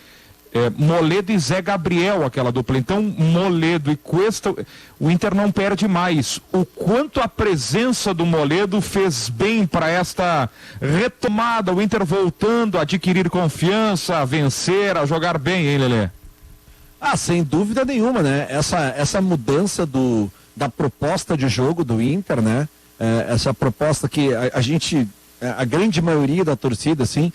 Moledo e Zé Gabriel, aquela dupla. Então, Moledo e Cuesta, o Inter não perde mais. O quanto a presença do Moledo fez bem para esta retomada, o Inter voltando a adquirir confiança, a vencer, a jogar bem, hein, Lelê? Sem dúvida nenhuma, né? Essa mudança da proposta de jogo do Inter, né? Essa proposta que a grande maioria da torcida, assim,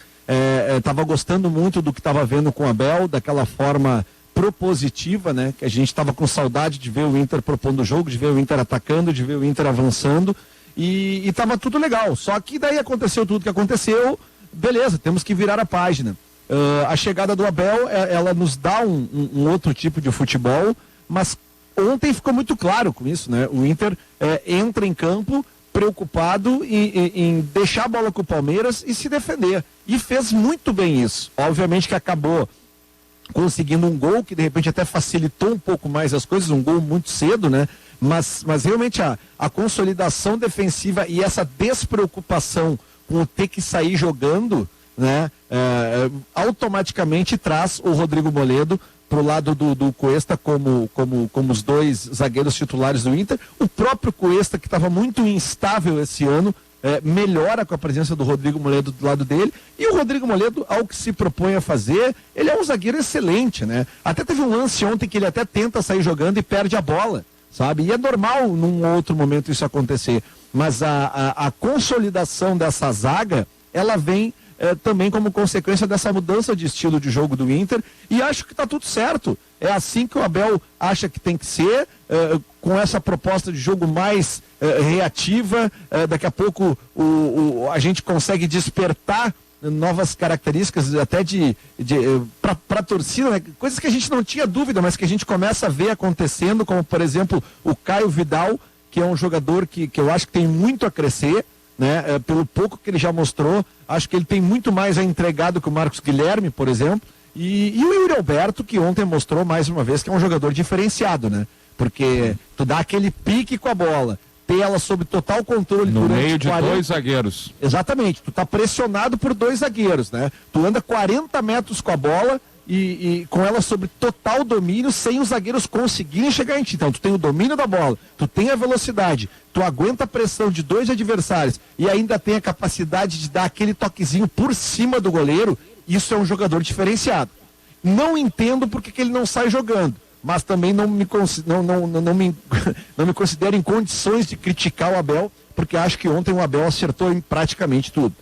estava gostando muito do que estava vendo com o Abel, daquela forma propositiva, né? Que a gente estava com saudade de ver o Inter propondo o jogo, de ver o Inter atacando, de ver o Inter avançando, e estava tudo legal. Só que daí aconteceu tudo que aconteceu, beleza, temos que virar a página. A chegada do Abel, ela nos dá um outro tipo de futebol, mas ontem ficou muito claro com isso, né? O Inter entra em campo preocupado em deixar a bola com o Palmeiras e se defender. E fez muito bem isso. Obviamente que acabou conseguindo um gol que de repente até facilitou um pouco mais as coisas, um gol muito cedo, né? Mas realmente a consolidação defensiva e essa despreocupação com o ter que sair jogando, né? Automaticamente traz o Rodrigo Moledo pro lado do Cuesta como os dois zagueiros titulares do Inter. O próprio Cuesta, que estava muito instável esse ano, melhora com a presença do Rodrigo Moledo do lado dele, e o Rodrigo Moledo, ao que se propõe a fazer, ele é um zagueiro excelente, né? Até teve um lance ontem que ele até tenta sair jogando e perde a bola, sabe? E é normal num outro momento isso acontecer, mas a consolidação dessa zaga, ela vem também como consequência dessa mudança de estilo de jogo do Inter, e acho que está tudo certo. É assim que o Abel acha que tem que ser, com essa proposta de jogo mais reativa. Daqui a pouco a gente consegue despertar novas características até para a torcida, né? Coisas que a gente não tinha dúvida, mas que a gente começa a ver acontecendo, como por exemplo o Caio Vidal, que é um jogador que eu acho que tem muito a crescer, né? Pelo pouco que ele já mostrou, acho que ele tem muito mais a entregar do que o Marcos Guilherme, por exemplo, e o Yuri Alberto, que ontem mostrou mais uma vez que é um jogador diferenciado, né? Porque tu dá aquele pique com a bola, ter ela sob total controle no durante meio de 2 zagueiros. Exatamente, tu tá pressionado por 2 zagueiros, né? Tu anda 40 metros com a bola e com ela sob total domínio, sem os zagueiros conseguirem chegar em ti. Então tu tem o domínio da bola, tu tem a velocidade, tu aguenta a pressão de 2 adversários e ainda tem a capacidade de dar aquele toquezinho por cima do goleiro. Isso é um jogador diferenciado. Não entendo porque que ele não sai jogando, mas também não me considero em condições de criticar o Abel, porque acho que ontem o Abel acertou em praticamente tudo.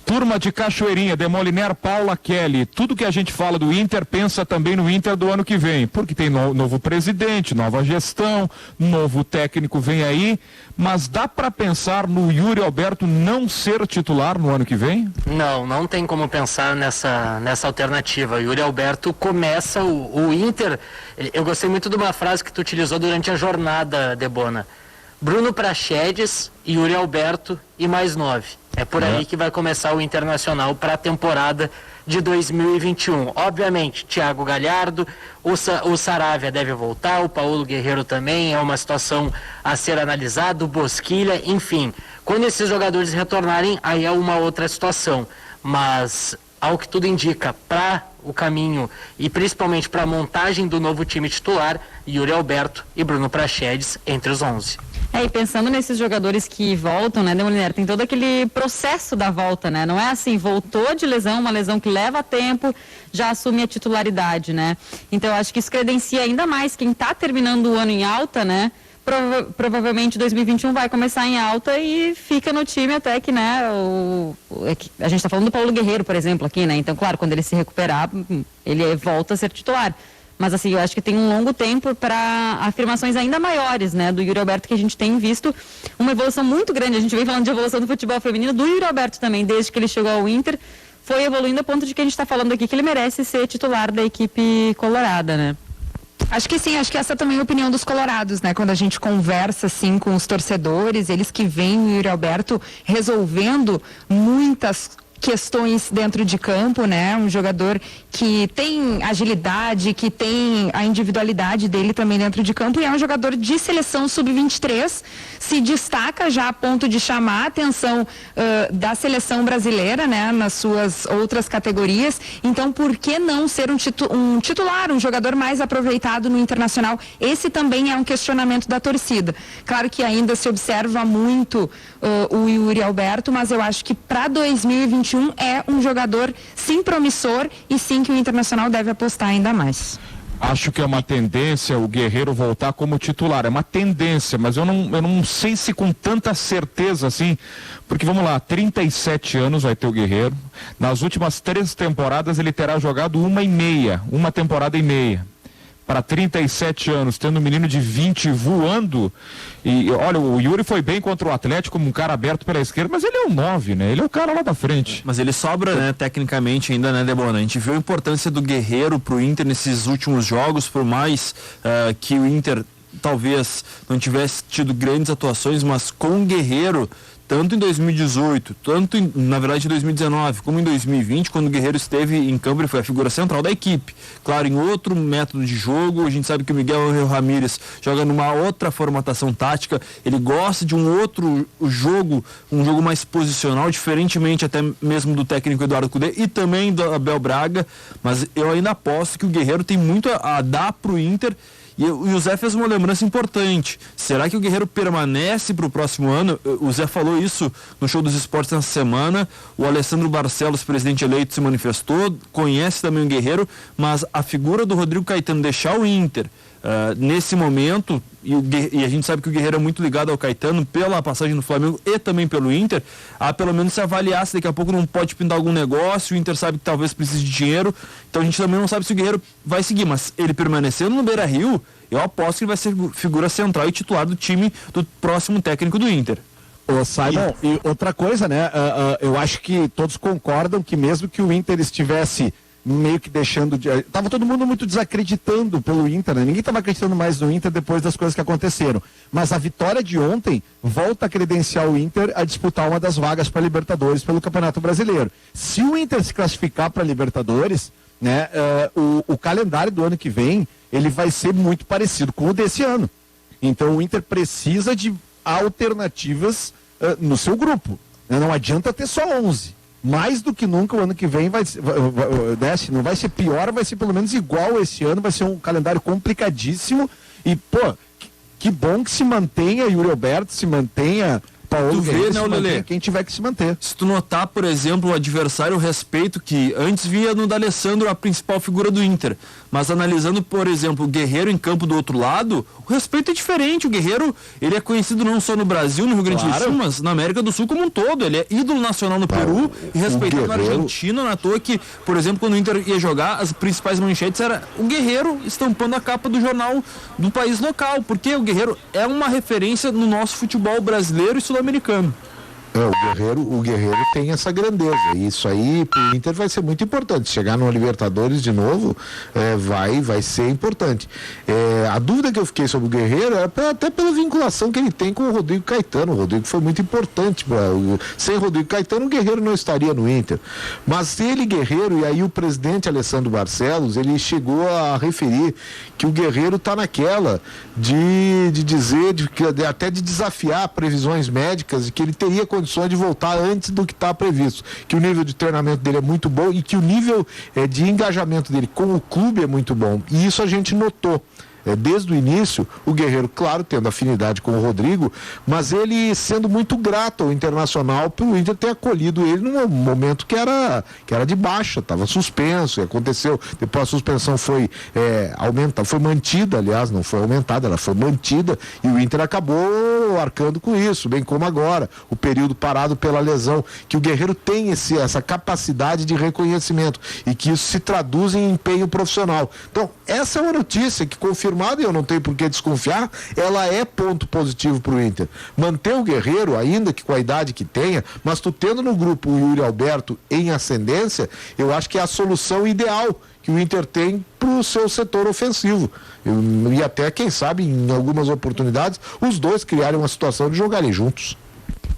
Turma de Cachoeirinha, Demoliner, Paula, Kelly, tudo que a gente fala do Inter, pensa também no Inter do ano que vem, porque tem novo presidente, nova gestão, novo técnico vem aí, mas dá para pensar no Yuri Alberto não ser titular no ano que vem? Não tem como pensar nessa alternativa. Yuri Alberto começa o Inter. Eu gostei muito de uma frase que tu utilizou durante a jornada, Debona. Bruno Praxedes, Yuri Alberto e mais 9. É por aí que vai começar o Internacional para a temporada de 2021. Obviamente, Thiago Galhardo, o Saravia deve voltar, o Paulo Guerreiro também, é uma situação a ser analisada, o Bosquilha, enfim. Quando esses jogadores retornarem, aí é uma outra situação. Mas, ao que tudo indica, para o caminho e principalmente para a montagem do novo time titular, Yuri Alberto e Bruno Praxedes entre os 11. E pensando nesses jogadores que voltam, né, Demoliner, tem todo aquele processo da volta, né? Não é assim, voltou de lesão, uma lesão que leva tempo, já assume a titularidade, né? Então eu acho que isso credencia ainda mais quem está terminando o ano em alta, né? Provavelmente 2021 vai começar em alta e fica no time até que, né, a gente está falando do Paulo Guerreiro, por exemplo, aqui, né? Então, claro, quando ele se recuperar, ele volta a ser titular. Mas assim, eu acho que tem um longo tempo para afirmações ainda maiores, né, do Yuri Alberto, que a gente tem visto uma evolução muito grande. A gente vem falando de evolução do futebol feminino, do Yuri Alberto também, desde que ele chegou ao Inter, foi evoluindo a ponto de que a gente está falando aqui que ele merece ser titular da equipe colorada, né? Acho que sim, acho que essa também é a opinião dos colorados, né? Quando a gente conversa, assim, com os torcedores, eles que veem o Yuri Alberto resolvendo muitas questões dentro de campo, né? Um jogador que tem agilidade, que tem a individualidade dele também dentro de campo, e é um jogador de seleção sub-23, se destaca já a ponto de chamar a atenção da seleção brasileira, né? Nas suas outras categorias. Então, por que não ser um titular, um jogador mais aproveitado no Internacional? Esse também é um questionamento da torcida. Claro que ainda se observa muito o Yuri Alberto, mas eu acho que para 2021 é um jogador sim promissor e sim que o Internacional deve apostar ainda mais. Acho que é uma tendência o Guerreiro voltar como titular, é uma tendência, mas eu não sei se com tanta certeza assim, porque vamos lá, 37 anos vai ter o Guerreiro, nas últimas 3 temporadas ele terá jogado uma temporada e meia. Para 37 anos, tendo um menino de 20 voando, e olha, o Yuri foi bem contra o Atlético como um cara aberto pela esquerda, mas ele é um 9, né? Ele é o cara lá da frente. Mas ele sobra, né, tecnicamente ainda, né, Debona? A gente viu a importância do Guerreiro pro Inter nesses últimos jogos, por mais que o Inter talvez não tivesse tido grandes atuações, mas com o Guerreiro tanto em 2018, na verdade em 2019, como em 2020, quando o Guerreiro esteve em campo, ele foi a figura central da equipe. Claro, em outro método de jogo, a gente sabe que o Miguel Ángel Ramírez joga numa outra formatação tática, ele gosta de um outro jogo, um jogo mais posicional, diferentemente até mesmo do técnico Eduardo Cudê e também do Abel Braga, mas eu ainda aposto que o Guerreiro tem muito a dar pro Inter. E o Zé fez uma lembrança importante. Será que o Guerreiro permanece para o próximo ano? O Zé falou isso no Show dos Esportes nessa semana. O Alessandro Barcelos, presidente eleito, se manifestou, conhece também o Guerreiro, mas a figura do Rodrigo Caetano deixar o Inter nesse momento, e a gente sabe que o Guerreiro é muito ligado ao Caetano pela passagem no Flamengo e também pelo Inter, a pelo menos se avaliar se daqui a pouco não pode pintar algum negócio, o Inter sabe que talvez precise de dinheiro, então a gente também não sabe se o Guerreiro vai seguir, mas ele permanecendo no Beira-Rio, eu aposto que ele vai ser figura central e titular do time do próximo técnico do Inter. Ô, Simon, e outra coisa, né? Eu acho que todos concordam que mesmo que o Inter estivesse meio que deixando de... Tava todo mundo muito desacreditando pelo Inter, né? Ninguém estava acreditando mais no Inter depois das coisas que aconteceram. Mas a vitória de ontem volta a credenciar o Inter a disputar uma das vagas para Libertadores pelo Campeonato Brasileiro. Se o Inter se classificar para Libertadores, né, o calendário do ano que vem, ele vai ser muito parecido com o desse ano. Então o Inter precisa de alternativas no seu grupo. Né? Não adianta ter só 11. Mais do que nunca o ano que vem se não vai ser pior, vai ser pelo menos igual esse ano, vai ser um calendário complicadíssimo e, pô, que bom que se mantenha Yuri Alberto, se mantenha Paulo Guerreiro, né, quem tiver que se manter. Se tu notar, por exemplo, o adversário, o respeito que antes via no D'Alessandro a principal figura do Inter, mas analisando, por exemplo, o Guerreiro em campo do outro lado, o respeito é diferente. O Guerreiro, ele é conhecido não só no Brasil, no Rio Grande do Sul, mas na América do Sul como um todo. Ele é ídolo nacional no Peru e respeitado na Argentina, não é à toa que, por exemplo, quando o Inter ia jogar, as principais manchetes era o Guerreiro estampando a capa do jornal do país local, porque o Guerreiro é uma referência no nosso futebol brasileiro e sul-americano. O Guerreiro tem essa grandeza, e isso aí pro Inter vai ser muito importante. Chegar no Libertadores de novo vai ser importante. A dúvida que eu fiquei sobre o Guerreiro era até pela vinculação que ele tem com o Rodrigo Caetano. O Rodrigo foi muito importante. Sem Rodrigo Caetano, o Guerreiro não estaria no Inter. Mas ele, Guerreiro, e aí o presidente Alessandro Barcelos, ele chegou a referir que o Guerreiro está naquela de dizer, até de desafiar previsões médicas, e que ele teria condições de voltar antes do que está previsto, que o nível de treinamento dele é muito bom e que o nível de engajamento dele com o clube é muito bom, e isso a gente notou. Desde o início, o Guerreiro, claro, tendo afinidade com o Rodrigo, mas ele sendo muito grato ao Internacional pelo Inter ter acolhido ele num momento que era de baixa, estava suspenso, e aconteceu, depois a suspensão foi aumentada, foi mantida, aliás, não foi aumentada, ela foi mantida, e o Inter acabou arcando com isso, bem como agora, o período parado pela lesão, que o Guerreiro tem essa capacidade de reconhecimento, e que isso se traduz em empenho profissional. Então, essa é uma notícia que confirma, e eu não tenho por que desconfiar, ela é ponto positivo para o Inter. Manter o Guerreiro, ainda que com a idade que tenha, mas tu tendo no grupo o Yuri Alberto em ascendência, eu acho que é a solução ideal que o Inter tem para o seu setor ofensivo. E até, quem sabe, em algumas oportunidades, os dois criarem uma situação de jogarem juntos.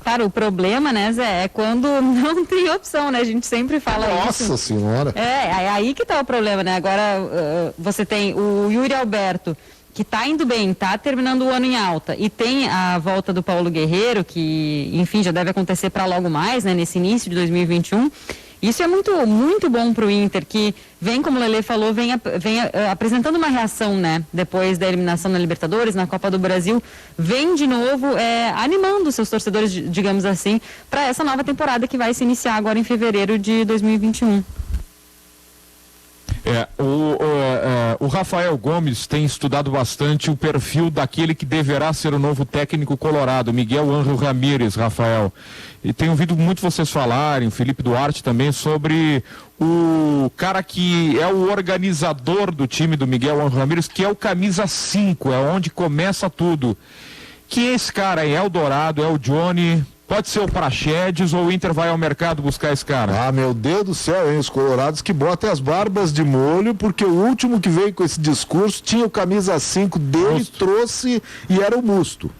Cara, o problema, né, Zé, é quando não tem opção, né? A gente sempre fala isso. Nossa Senhora! É aí que tá o problema, né? Agora você tem o Yuri Alberto, que tá indo bem, tá terminando o ano em alta, e tem a volta do Paulo Guerreiro, que, enfim, já deve acontecer para logo mais, né, nesse início de 2021. Isso é muito, muito bom para o Inter, que vem, como o Lelê falou, vem apresentando uma reação, né? Depois da eliminação na Libertadores, na Copa do Brasil, vem de novo animando seus torcedores, digamos assim, para essa nova temporada que vai se iniciar agora em fevereiro de 2021. O Rafael Gomes tem estudado bastante o perfil daquele que deverá ser o novo técnico colorado, Miguel Ángel Ramírez, Rafael. E tenho ouvido muito vocês falarem, o Felipe Duarte também, sobre o cara que é o organizador do time do Miguel Ángel Ramírez, que é o camisa 5, é onde começa tudo. Que é esse cara aí? É o Dourado, é o Johnny... Pode ser o Praxedes ou o Inter vai ao mercado buscar esse cara? Ah, meu Deus do céu, hein? Os colorados que botam as barbas de molho, porque o último que veio com esse discurso tinha o camisa 5 dele, trouxe e era o Musto.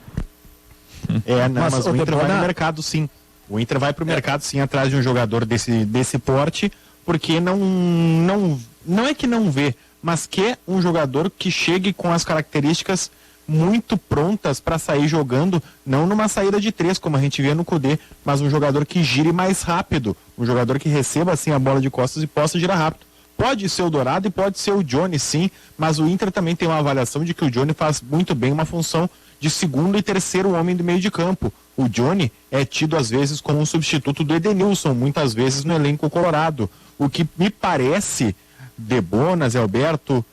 Mas o Inter vai no mercado, sim. O Inter vai pro mercado, sim, atrás de um jogador desse porte, porque não é que não vê, mas quer um jogador que chegue com as características muito prontas para sair jogando, não numa saída de 3, como a gente vê no Cudê, mas um jogador que gire mais rápido, um jogador que receba assim a bola de costas e possa girar rápido. Pode ser o Dourado e pode ser o Johnny, sim, mas o Inter também tem uma avaliação de que o Johnny faz muito bem uma função de segundo e terceiro homem do meio de campo. O Johnny é tido às vezes como um substituto do Edenilson, muitas vezes no elenco colorado. O que me parece, Debonas, Alberto,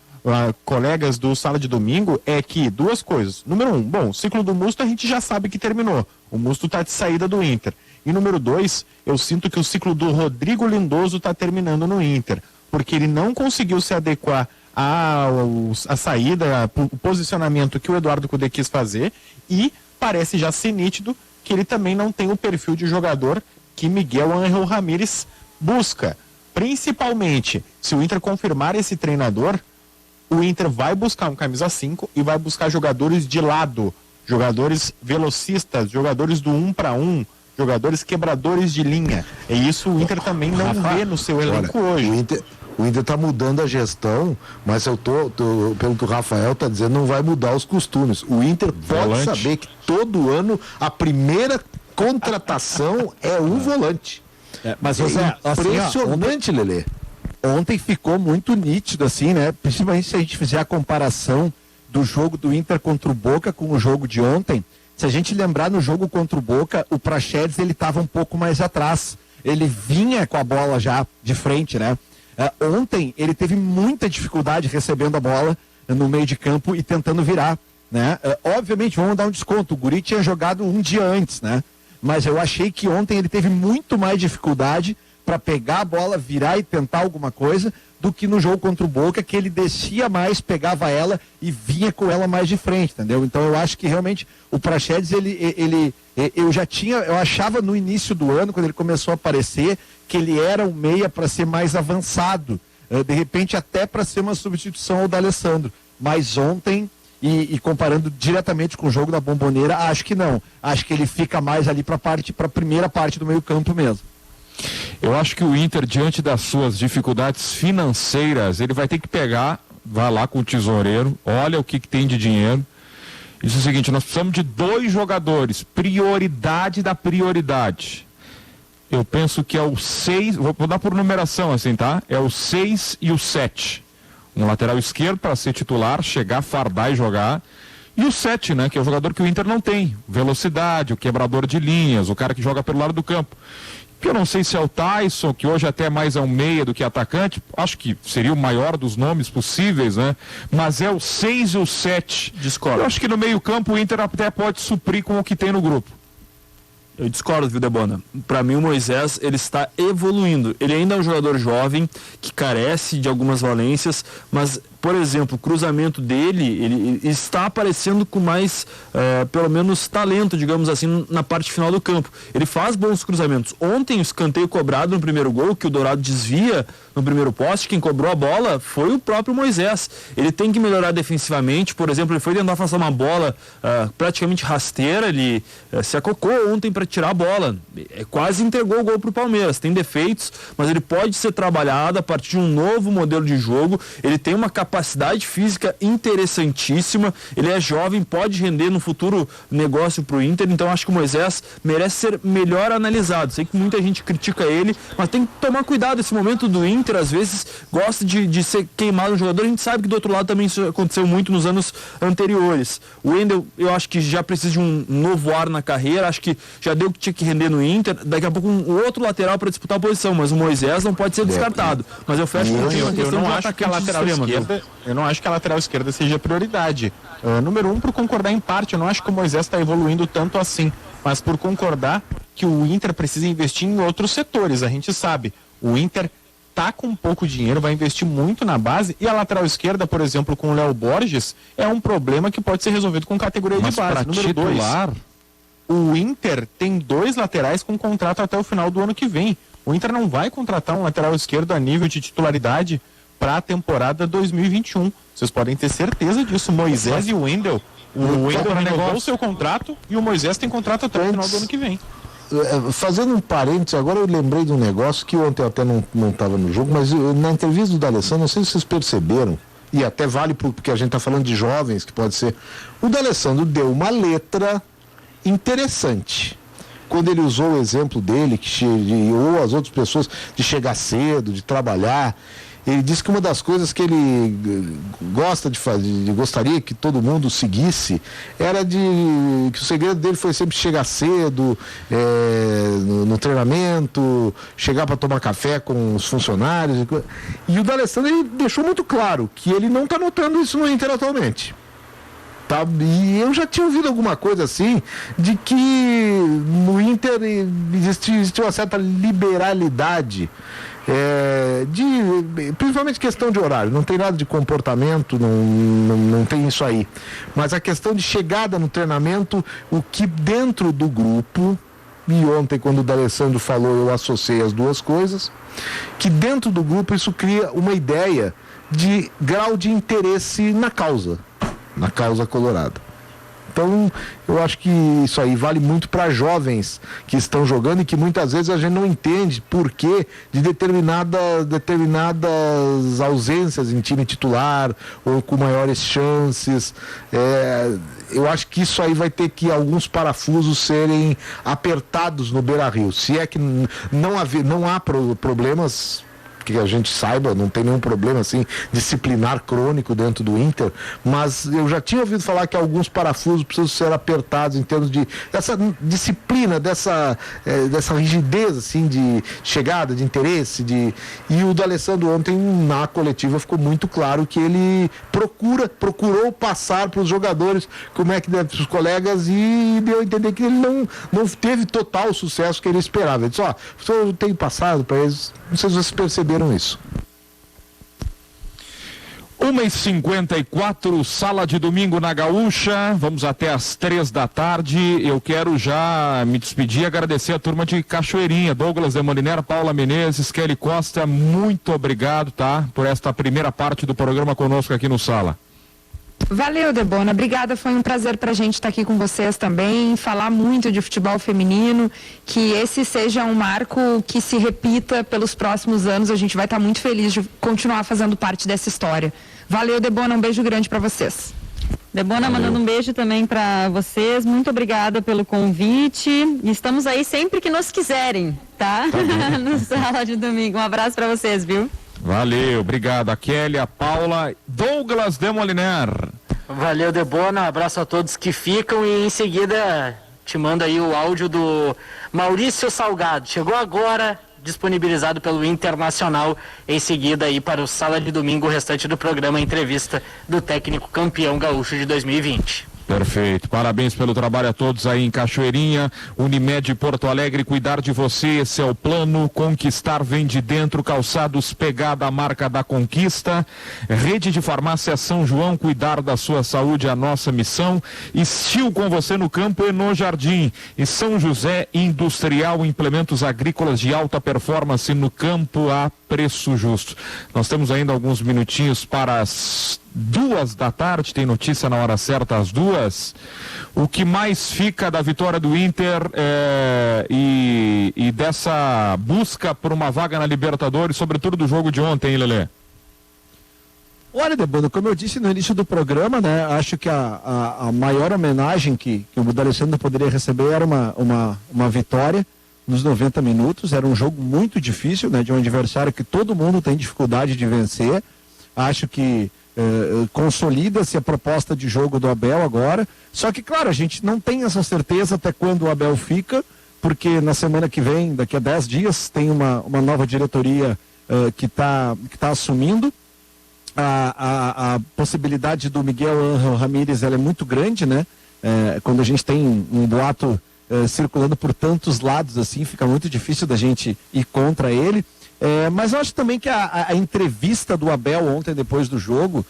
colegas do Sala de Domingo, é que duas coisas. Número 1, o ciclo do Musto a gente já sabe que terminou. O Musto está de saída do Inter. E número 2, eu sinto que o ciclo do Rodrigo Lindoso está terminando no Inter, porque ele não conseguiu se adequar a saída, o posicionamento que o Eduardo Cudê quis fazer, e parece já ser nítido que ele também não tem o perfil de jogador que Miguel Ángel Ramírez busca. Principalmente, se o Inter confirmar esse treinador, o Inter vai buscar um camisa 5 e vai buscar jogadores de lado, jogadores velocistas, jogadores do 1 para 1, jogadores quebradores de linha. E isso o Inter também não vê no seu elenco hoje. O Inter tá mudando a gestão, mas eu tô pelo que o Rafael tá dizendo, não vai mudar os costumes. O Inter pode saber que todo ano a primeira contratação é um volante. Mas José, impressionante, Lelê. Ontem ficou muito nítido, assim, né? Principalmente se a gente fizer a comparação do jogo do Inter contra o Boca com o jogo de ontem. Se a gente lembrar, no jogo contra o Boca, o Praxedes, ele estava um pouco mais atrás. Ele vinha com a bola já de frente, né? Ontem ele teve muita dificuldade recebendo a bola no meio de campo e tentando virar, né? Obviamente, vamos dar um desconto. O Guri tinha jogado um dia antes, né? Mas eu achei que ontem ele teve muito mais dificuldade para pegar a bola, virar e tentar alguma coisa, do que no jogo contra o Boca, que ele descia mais, pegava ela e vinha com ela mais de frente, entendeu? Então eu acho que realmente o Praxedes, eu achava no início do ano, quando ele começou a aparecer, que ele era um meia para ser mais avançado, de repente até para ser uma substituição ao D'Alessandro. Mas ontem, e comparando diretamente com o jogo da Bombonera, acho que não. Acho que ele fica mais ali para a primeira parte do meio campo mesmo. Eu acho que o Inter, diante das suas dificuldades financeiras, ele vai ter que vai lá com o tesoureiro, olha o que tem de dinheiro. Isso é o seguinte, nós precisamos de 2 jogadores, prioridade da prioridade. Eu penso que é o 6, vou dar por numeração assim, tá? É o 6 e o 7. Um lateral esquerdo para ser titular, chegar, fardar e jogar. E o 7, né? Que é o jogador que o Inter não tem. Velocidade, o quebrador de linhas, o cara que joga pelo lado do campo. Que eu não sei se é o Tyson, que hoje até mais é um meia do que atacante, acho que seria o maior dos nomes possíveis, né? Mas é o 6 e o 7. Discordo. Eu acho que no meio-campo o Inter até pode suprir com o que tem no grupo. Eu discordo, viu, Debona? Para mim o Moisés, ele está evoluindo. Ele ainda é um jogador jovem, que carece de algumas valências, mas, por exemplo, o cruzamento dele, ele está aparecendo com mais, pelo menos, talento, digamos assim, na parte final do campo. Ele faz bons cruzamentos. Ontem, o escanteio cobrado no primeiro gol, que o Dourado desvia no primeiro poste, quem cobrou a bola foi o próprio Moisés. Ele tem que melhorar defensivamente. Por exemplo, ele foi tentar fazer uma bola praticamente rasteira, ele se acocou ontem para tirar a bola. Quase entregou o gol para o Palmeiras. Tem defeitos, mas ele pode ser trabalhado a partir de um novo modelo de jogo. Ele tem uma capacidade física interessantíssima. Ele é jovem, pode render no futuro negócio para o Inter. Então acho que o Moisés merece ser melhor analisado. Sei que muita gente critica ele, mas tem que tomar cuidado. Esse momento do Inter às vezes gosta de ser queimado um jogador. A gente sabe que do outro lado também isso aconteceu muito nos anos anteriores. O Wendel, eu acho que já precisa de um novo ar na carreira. Acho que já deu o que tinha que render no Inter. Daqui a pouco um outro lateral para disputar a posição, mas o Moisés não pode ser descartado. Mas eu fecho eu não acho que a lateral esquerda, eu não acho que a lateral esquerda seja prioridade. Número 1, por concordar em parte, eu não acho que o Moisés está evoluindo tanto assim, mas por concordar que o Inter precisa investir em outros setores. A gente sabe, o Inter tá com pouco dinheiro, vai investir muito na base, e a lateral esquerda, por exemplo, com o Léo Borges, é um problema que pode ser resolvido com categoria de base. Número 2, o Inter tem 2 laterais com contrato até o final do ano que vem. O Inter não vai contratar um lateral esquerdo a nível de titularidade para a temporada 2021. Vocês podem ter certeza disso. Moisés e o Wendel O Wendel renovou o seu contrato e o Moisés tem contrato até o final do ano que vem. Fazendo um parênteses, agora eu lembrei de um negócio que ontem eu até não estava no jogo, mas na entrevista do D'Alessandro, não sei se vocês perceberam, e até vale porque a gente está falando de jovens, que pode ser. O D'Alessandro deu uma letra interessante. Quando ele usou o exemplo dele, ou as outras pessoas, de chegar cedo, de trabalhar, ele disse que uma das coisas que ele gosta de fazer, gostaria que todo mundo seguisse, era que o segredo dele foi sempre chegar cedo no treinamento, chegar para tomar café com os funcionários. E o D'Alessandro, ele deixou muito claro que ele não está notando isso no Inter atualmente. Tá? E eu já tinha ouvido alguma coisa assim, de que no Inter existe uma certa liberalidade, principalmente questão de horário, não tem nada de comportamento, não tem isso aí. Mas a questão de chegada no treinamento, o que dentro do grupo, e ontem quando o D'Alessandro falou, eu associei as duas coisas, que dentro do grupo isso cria uma ideia de grau de interesse na causa colorada. Então, eu acho que isso aí vale muito para jovens que estão jogando e que muitas vezes a gente não entende por que de determinadas ausências em time titular ou com maiores chances. Eu acho que isso aí vai ter que alguns parafusos serem apertados no Beira-Rio. Se é que não há problemas que a gente saiba, não tem nenhum problema assim disciplinar crônico dentro do Inter, mas eu já tinha ouvido falar que alguns parafusos precisam ser apertados em termos de dessa disciplina, dessa rigidez assim de chegada, de interesse, e o D'Alessandro ontem na coletiva ficou muito claro que ele procurou passar para os jogadores como é que deve, para os colegas, e deu a entender que ele não teve total sucesso que ele esperava. Ele disse, eu tenho passado para eles, não sei se vocês perceberam isso. 1h54, sala de domingo na Gaúcha, vamos até às 3 da tarde. Eu quero já me despedir e agradecer a turma de Cachoeirinha, Douglas de Molinera, Paula Menezes, Kelly Costa, muito obrigado, tá, por esta primeira parte do programa conosco aqui no Sala. Valeu, Debona. Obrigada, foi um prazer pra gente estar aqui com vocês também, falar muito de futebol feminino, que esse seja um marco que se repita pelos próximos anos. A gente vai estar muito feliz de continuar fazendo parte dessa história. Valeu, Debona, um beijo grande pra vocês. Debona, mandando um beijo também pra vocês, muito obrigada pelo convite, estamos aí sempre que nos quiserem, tá? No Sala de Domingo, um abraço pra vocês, viu? Valeu, obrigado. A Kelly, a Paula, Douglas de Moliner. Valeu, Debona, um abraço a todos que ficam, e em seguida te mando aí o áudio do Maurício Salgado. Chegou agora, disponibilizado pelo Internacional, em seguida aí para o Sala de Domingo, o restante do programa, a entrevista do técnico campeão gaúcho de 2020. Perfeito, parabéns pelo trabalho a todos aí em Cachoeirinha. Unimed Porto Alegre, cuidar de você, esse é o plano. Conquistar vem de dentro, calçados Pegada, a marca da conquista. Rede de Farmácia São João, cuidar da sua saúde é a nossa missão. Estil com você no campo e no jardim. E São José Industrial, implementos agrícolas de alta performance no campo a preço justo. Nós temos ainda alguns minutinhos para as 2 da tarde, tem notícia na hora certa às 2. O que mais fica da vitória do Inter e dessa busca por uma vaga na Libertadores, sobretudo do jogo de ontem, hein, Lelê? Olha, Debona, como eu disse no início do programa, né, acho que a maior homenagem que o D'Alessandro poderia receber era uma vitória nos 90 minutos. Era um jogo muito difícil, né, de um adversário que todo mundo tem dificuldade de vencer. Acho que consolida-se a proposta de jogo do Abel agora, só que claro, a gente não tem essa certeza até quando o Abel fica, porque na semana que vem, daqui a 10 dias, tem uma nova diretoria que tá assumindo. A possibilidade do Miguel Ángel Ramírez, ela é muito grande, né? Quando a gente tem um boato circulando por tantos lados assim, fica muito difícil da gente ir contra ele. Mas eu acho também que a entrevista do Abel ontem, depois do jogo,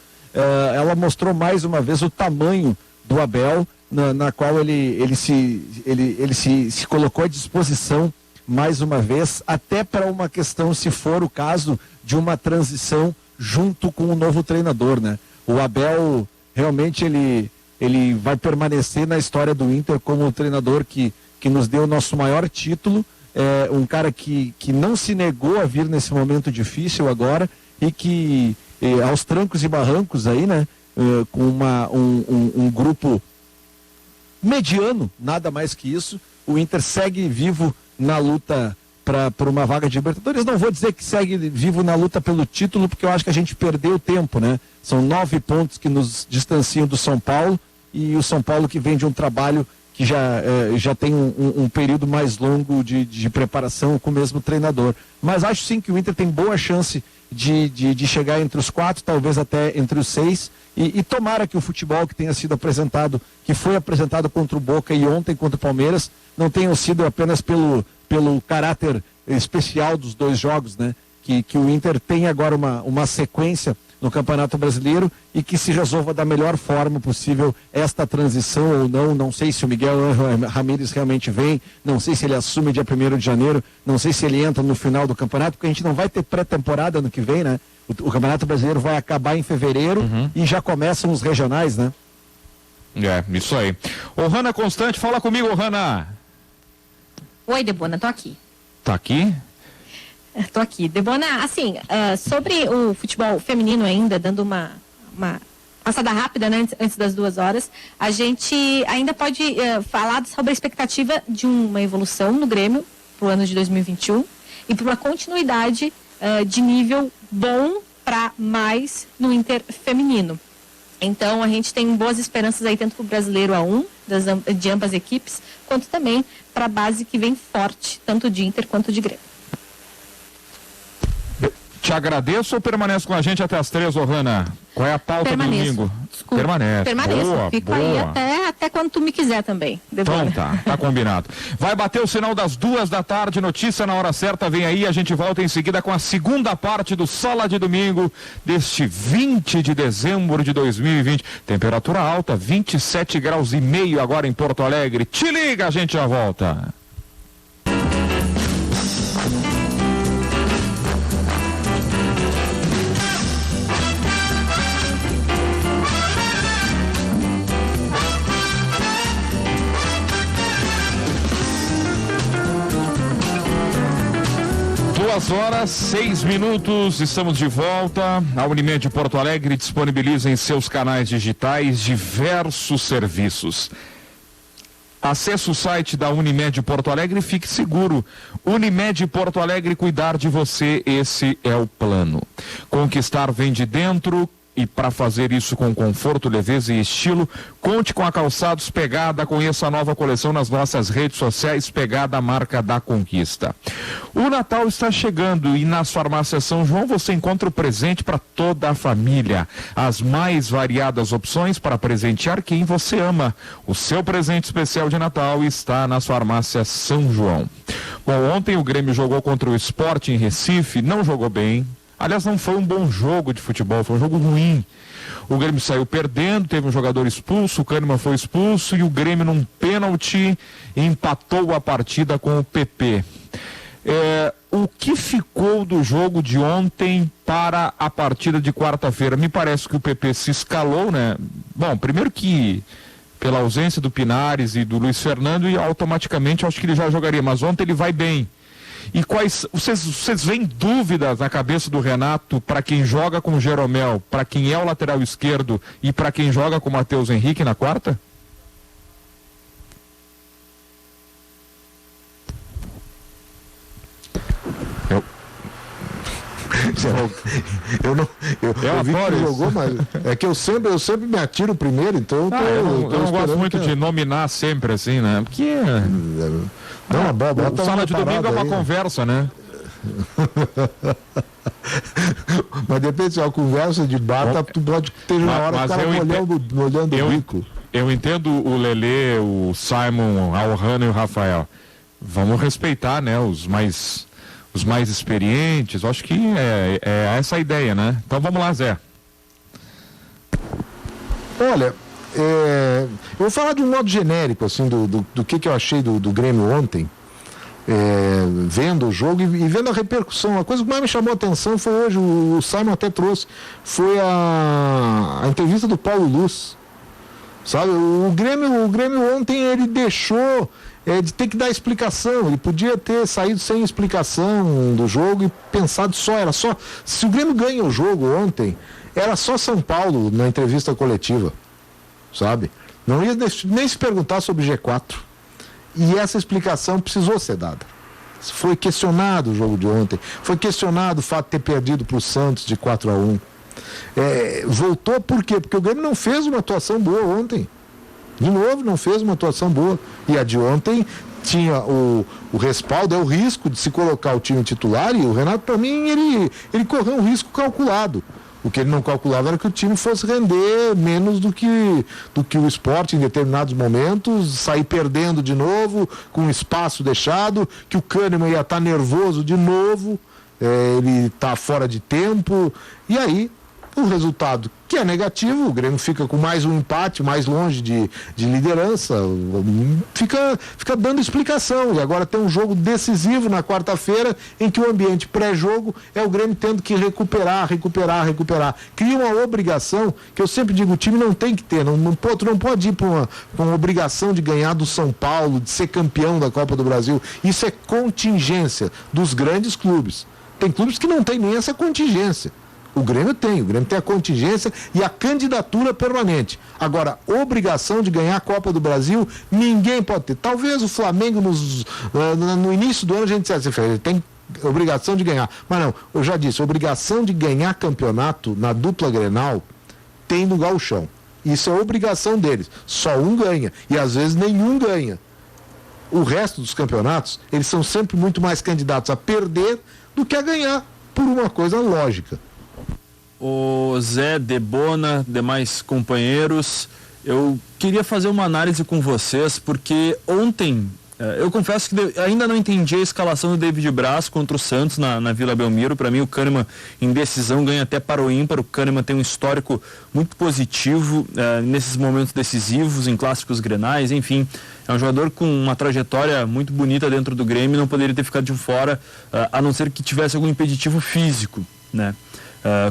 ela mostrou mais uma vez o tamanho do Abel, na qual ele se colocou à disposição mais uma vez, até para uma questão, se for o caso, de uma transição junto com o novo treinador, né? O Abel realmente ele ele vai permanecer na história do Inter como o treinador que nos deu o nosso maior título, um cara que não se negou a vir nesse momento difícil agora e que aos trancos e barrancos aí, né, com um grupo mediano, nada mais que isso, o Inter segue vivo na luta por uma vaga de Libertadores. Não vou dizer que segue vivo na luta pelo título, porque eu acho que a gente perdeu tempo, né? São 9 pontos que nos distanciam do São Paulo, e o São Paulo que vem de um trabalho que já tem um período mais longo de preparação com o mesmo treinador. Mas acho sim que o Inter tem boa chance de chegar entre os 4, talvez até entre os 6, e tomara que o futebol que tenha sido apresentado, que foi apresentado contra o Boca e ontem contra o Palmeiras, não tenham sido apenas pelo caráter especial dos 2 jogos, né? Que o Inter tem agora uma sequência no Campeonato Brasileiro e que se resolva da melhor forma possível esta transição ou não sei se o Miguel Ramírez realmente vem, não sei se ele assume dia 1º de janeiro, não sei se ele entra no final do campeonato, porque a gente não vai ter pré-temporada ano que vem, né? O Campeonato Brasileiro vai acabar em fevereiro e já começam os regionais, né? Isso aí. Ô, Hanna Constante, fala comigo, Hanna. Oi, Debona, tô aqui. Tá aqui? Tô aqui. Debona, assim, sobre o futebol feminino ainda, dando uma passada rápida, né, antes das 2 horas, a gente ainda pode falar sobre a expectativa de uma evolução no Grêmio pro ano de 2021 e para uma continuidade de nível bom para mais no Inter feminino. Então, a gente tem boas esperanças aí, tanto para o Brasileiro A1, de ambas equipes, quanto também para a base que vem forte, tanto de Inter quanto de Grêmio. Te agradeço ou permanece com a gente até as 3, Hanna? Qual é a pauta do domingo? Desculpa. Permaneço. Boa, Fico boa. aí até quando tu me quiser também. Então tá combinado. Vai bater o sinal das 2 da tarde, notícia na hora certa, vem aí, a gente volta em seguida com a segunda parte do Sala de Domingo deste 20 de dezembro de 2020. Temperatura alta, 27 graus e meio agora em Porto Alegre. Te liga, a gente já volta. Horas, 6 minutos, estamos de volta. A Unimed Porto Alegre disponibiliza em seus canais digitais diversos serviços. Acesse o site da Unimed Porto Alegre e fique seguro. Unimed Porto Alegre, cuidar de você, esse é o plano. Conquistar vem de dentro. E para fazer isso com conforto, leveza e estilo, conte com a Calçados Pegada, conheça a nova coleção nas nossas redes sociais, Pegada, marca da conquista. O Natal está chegando e nas farmácias São João você encontra o presente para toda a família. As mais variadas opções para presentear quem você ama. O seu presente especial de Natal está nas farmácias São João. Bom, ontem o Grêmio jogou contra o Sport em Recife, não jogou bem. Aliás, não foi um bom jogo de futebol, foi um jogo ruim. O Grêmio saiu perdendo, teve um jogador expulso, o Kahneman foi expulso e o Grêmio num pênalti empatou a partida com o PP. O que ficou do jogo de ontem para a partida de quarta-feira? Me parece que o PP se escalou, né? Bom, primeiro que pela ausência do Pinares e do Luiz Fernando, e automaticamente eu acho que ele já jogaria, mas ontem ele vai bem. E vocês veem dúvidas na cabeça do Renato para quem joga com o Jeromel, para quem é o lateral esquerdo e para quem joga com o Matheus Henrique na quarta? Eu vi que jogou, mas é que eu sempre me atiro primeiro, então eu não gosto muito de nominar sempre assim, né? Porque bota Sala de Domingo é uma conversa, né? Mas depende, se é uma conversa de bar, tu pode ter na hora o cara olhando o bico. Eu entendo o Lelê, o Simon, a Ohana e o Rafael. Vamos respeitar, né? Os mais experientes. Eu acho que é essa a ideia, né? Então vamos lá, Zé. Olha, eu vou falar de um modo genérico, assim, do que eu achei do Grêmio ontem, vendo o jogo e vendo a repercussão. A coisa que mais me chamou a atenção foi hoje, o Simon até trouxe, foi a entrevista do Paulo Luz, sabe? O Grêmio ontem ele deixou de ter que dar explicação. Ele podia ter saído sem explicação do jogo e pensado se o Grêmio ganha o jogo ontem, era só São Paulo na entrevista coletiva, sabe? Não ia nem se perguntar sobre G4. E essa explicação precisou ser dada. Foi questionado o jogo de ontem, foi questionado o fato de ter perdido para o Santos de 4-1. Voltou por quê? Porque o Grêmio não fez uma atuação boa ontem. De novo, não fez uma atuação boa. E a de ontem tinha o respaldo, o risco de se colocar o time titular, e o Renato, para mim, ele correu um risco calculado. O que ele não calculava era que o time fosse render menos do que o Sport em determinados momentos, sair perdendo de novo, com espaço deixado, que o Kahneman ia estar nervoso de novo, ele está fora de tempo, e aí o resultado que é negativo, o Grêmio fica com mais um empate, mais longe de liderança, fica dando explicação. E agora tem um jogo decisivo na quarta-feira, em que o ambiente pré-jogo é o Grêmio tendo que recuperar. Cria uma obrigação, que eu sempre digo, o time não tem que ter, tu não pode ir para uma obrigação de ganhar do São Paulo, de ser campeão da Copa do Brasil. Isso é contingência dos grandes clubes. Tem clubes que não tem nem essa contingência. O Grêmio tem a contingência e a candidatura permanente. Agora, obrigação de ganhar a Copa do Brasil, ninguém pode ter. Talvez o Flamengo no início do ano a gente dissesse, ele tem obrigação de ganhar. Mas não, eu já disse, obrigação de ganhar campeonato na dupla Grenal tem no Gauchão. Isso é obrigação deles. Só um ganha e às vezes nenhum ganha. O resto dos campeonatos, eles são sempre muito mais candidatos a perder do que a ganhar, por uma coisa lógica. O Zé, Debona, demais companheiros, eu queria fazer uma análise com vocês, porque ontem, eu confesso que ainda não entendi a escalação do David Braz contra o Santos na Vila Belmiro. Para mim, o Kahneman em decisão ganha até para o ímpar. O Kahneman tem um histórico muito positivo nesses momentos decisivos, em clássicos grenais, enfim. É um jogador com uma trajetória muito bonita dentro do Grêmio, não poderia ter ficado de fora, a não ser que tivesse algum impeditivo físico, né?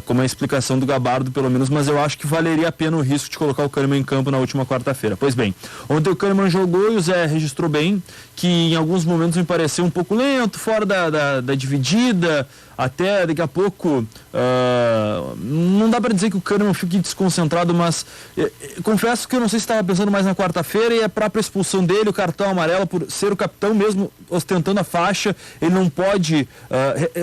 Como a explicação do Gabardo, pelo menos, mas eu acho que valeria a pena o risco de colocar o Kahneman em campo na última quarta-feira. Pois bem, ontem o Kahneman jogou e o Zé registrou bem, que em alguns momentos me pareceu um pouco lento, fora da dividida, até daqui a pouco, não dá para dizer que o Kahneman fique desconcentrado, mas confesso que eu não sei se estava pensando mais na quarta-feira, e a própria expulsão dele, o cartão amarelo, por ser o capitão mesmo ostentando a faixa, ele não pode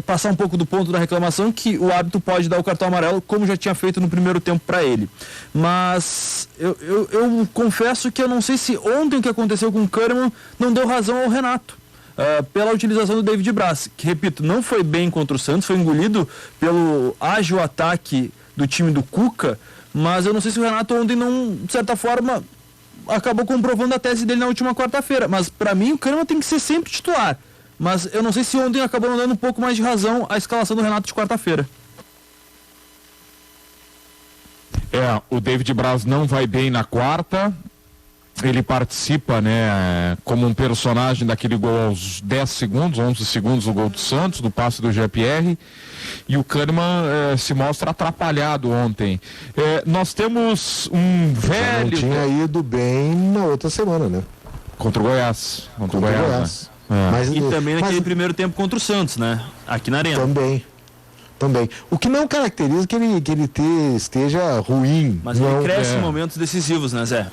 passar um pouco do ponto da reclamação, que o árbitro pode dar o cartão amarelo, como já tinha feito no primeiro tempo para ele. Mas eu confesso que eu não sei se ontem o que aconteceu com o Kahneman não deu razão ao Renato. Pela utilização do David Braz, que, repito, não foi bem contra o Santos, foi engolido pelo ágil ataque do time do Cuca, mas eu não sei se o Renato ontem não, de certa forma, acabou comprovando a tese dele na última quarta-feira. Mas para mim o Kahneman tem que ser sempre titular, mas eu não sei se ontem acabou não dando um pouco mais de razão à escalação do Renato de quarta-feira. O David Braz não vai bem na quarta. Ele participa, né, como um personagem daquele gol aos 10 segundos, 11 segundos do gol do Santos, do passe do GPR, e o Kahneman se mostra atrapalhado ontem. Nós temos um velho... Não tinha ido bem na outra semana, né? Contra o Goiás. Contra o Goiás. Né? E também naquele primeiro tempo contra o Santos, né? Aqui na Arena. Também. O que não caracteriza que ele esteja ruim. Mas ele cresce em momentos decisivos, né, Zé?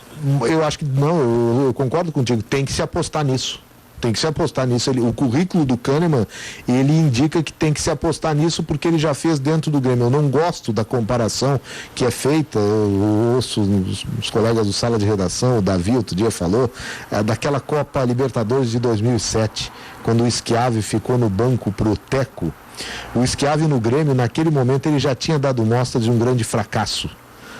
Eu acho que não, eu concordo contigo. Tem que se apostar nisso. O currículo do Kahneman, ele indica que tem que se apostar nisso, porque ele já fez dentro do Grêmio. Eu não gosto da comparação que é feita, eu ouço os colegas do Sala de Redação, o Davi outro dia falou, daquela Copa Libertadores de 2007, quando o Schiavi ficou no banco pro Teco. O Schiavi no Grêmio, naquele momento, ele já tinha dado mostra de um grande fracasso,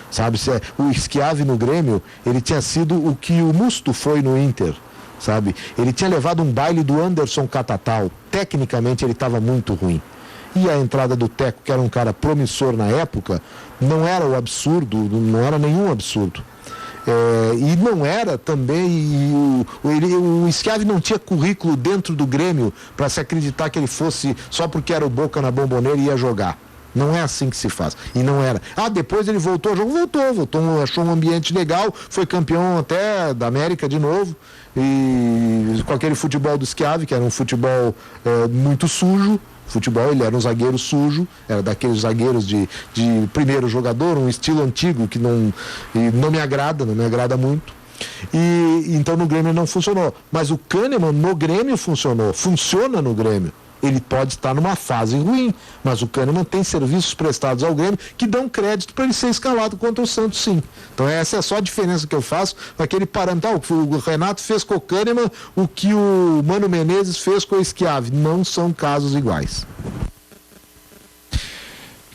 sabe? O Schiavi no Grêmio, ele tinha sido o que o Musto foi no Inter, sabe? Ele tinha levado um baile do Anderson Catatal. Tecnicamente ele estava muito ruim. E a entrada do Teco, que era um cara promissor na época, não era o absurdo, não era nenhum absurdo. E não era também, o Schiavi não tinha currículo dentro do Grêmio para se acreditar que ele fosse, só porque era o Boca na Bomboneira, ia jogar. Não é assim que se faz. E não era. Depois ele voltou ao jogo, voltou, achou um ambiente legal, foi campeão até da América de novo, e com aquele futebol do Schiavi, que era um futebol muito sujo. Ele era um zagueiro sujo, era daqueles zagueiros de primeiro jogador, um estilo antigo que não me agrada muito. E então no Grêmio não funcionou. Mas o Kahneman no Grêmio funciona no Grêmio. Ele pode estar numa fase ruim, mas o Kahneman tem serviços prestados ao Grêmio que dão crédito para ele ser escalado contra o Santos, sim. Então essa é só a diferença que eu faço naquele parâmetro. O Renato fez com o Kahneman o que o Mano Menezes fez com o Schiavi. Não são casos iguais.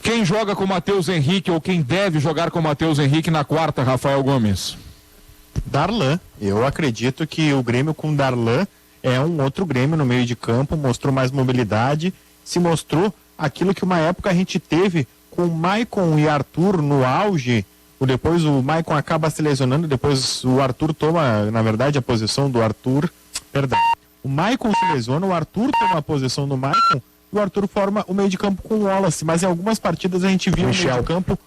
Quem joga com o Matheus Henrique ou quem deve jogar com o Matheus Henrique na quarta, Rafael Gomes? Darlan. Eu acredito que o Grêmio com Darlan é um outro Grêmio no meio de campo, mostrou mais mobilidade, se mostrou aquilo que uma época a gente teve com Maicon e Arthur no auge. Depois o Maicon acaba se lesionando, depois o Arthur toma, na verdade, a posição do Arthur. Perdão. O Maicon se lesiona, o Arthur toma a posição do Maicon, e o Arthur forma o meio de campo com o Wallace, mas em algumas partidas a gente viu o meio de campo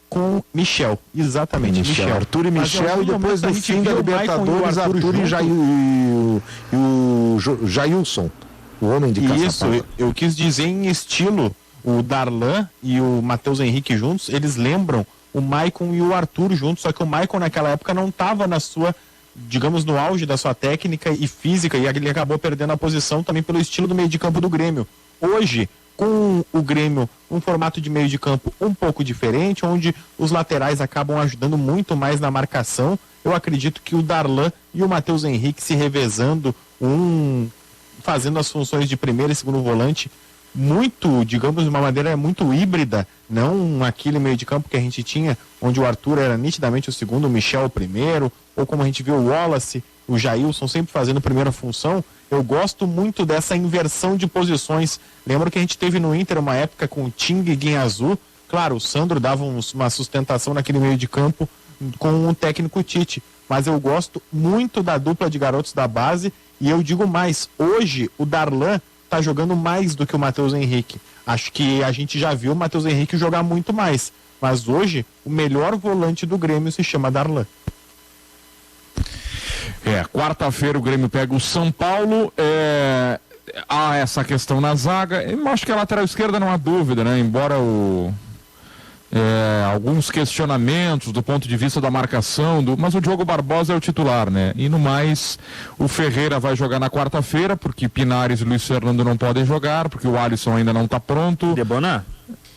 com Michel, exatamente, Michel. Arthur e Michel, e depois no fim da Libertadores, Arthur e o Jailson, o homem de caçapa. Isso, eu quis dizer em estilo, o Darlan e o Matheus Henrique juntos, eles lembram o Maicon e o Arthur juntos, só que o Maicon naquela época não estava na sua, digamos, no auge da sua técnica e física, e ele acabou perdendo a posição também pelo estilo do meio de campo do Grêmio. Hoje, com o Grêmio, um formato de meio de campo um pouco diferente, onde os laterais acabam ajudando muito mais na marcação, eu acredito que o Darlan e o Matheus Henrique se revezando, fazendo as funções de primeiro e segundo volante, muito, digamos, de uma maneira muito híbrida, não aquele meio de campo que a gente tinha, onde o Arthur era nitidamente o segundo, o Michel o primeiro, ou como a gente viu o Wallace, o Jailson sempre fazendo a primeira função. Eu gosto muito dessa inversão de posições. Lembro que a gente teve no Inter uma época com o Ting e Guinhazu. Claro, o Sandro dava uma sustentação naquele meio de campo com o técnico Tite. Mas eu gosto muito da dupla de garotos da base. E eu digo mais, hoje o Darlan está jogando mais do que o Matheus Henrique. Acho que a gente já viu o Matheus Henrique jogar muito mais. Mas hoje o melhor volante do Grêmio se chama Darlan. Quarta-feira o Grêmio pega o São Paulo, há essa questão na zaga, eu acho que a lateral esquerda não há dúvida, né? Embora alguns questionamentos do ponto de vista da marcação, mas o Diogo Barbosa é o titular, né? E no mais, o Ferreira vai jogar na quarta-feira, porque Pinares e Luiz Fernando não podem jogar, porque o Alisson ainda não está pronto. Debona?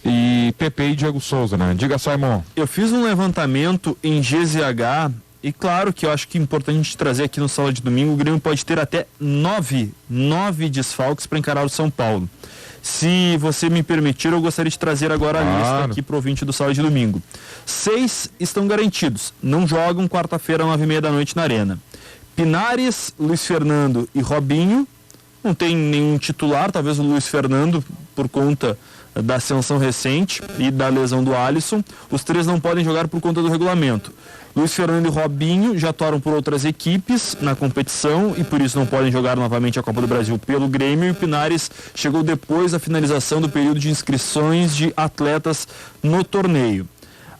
E Pepe e Diego Souza, né? Diga, Simon. Eu fiz um levantamento em GZH. E claro que eu acho que é importante a gente trazer aqui no Sala de Domingo, o Grêmio pode ter até nove desfalques para encarar o São Paulo. Se você me permitir, eu gostaria de trazer agora a lista aqui para o ouvinte do Sala de Domingo. 6 estão garantidos, não jogam quarta-feira, 9h30 da noite na Arena. Pinares, Luiz Fernando e Robinho, não tem nenhum titular, talvez o Luiz Fernando, por conta da ascensão recente e da lesão do Alisson. Os 3 não podem jogar por conta do regulamento. Luiz Fernando e Robinho já atuaram por outras equipes na competição e por isso não podem jogar novamente a Copa do Brasil pelo Grêmio. E o Pinares chegou depois da finalização do período de inscrições de atletas no torneio.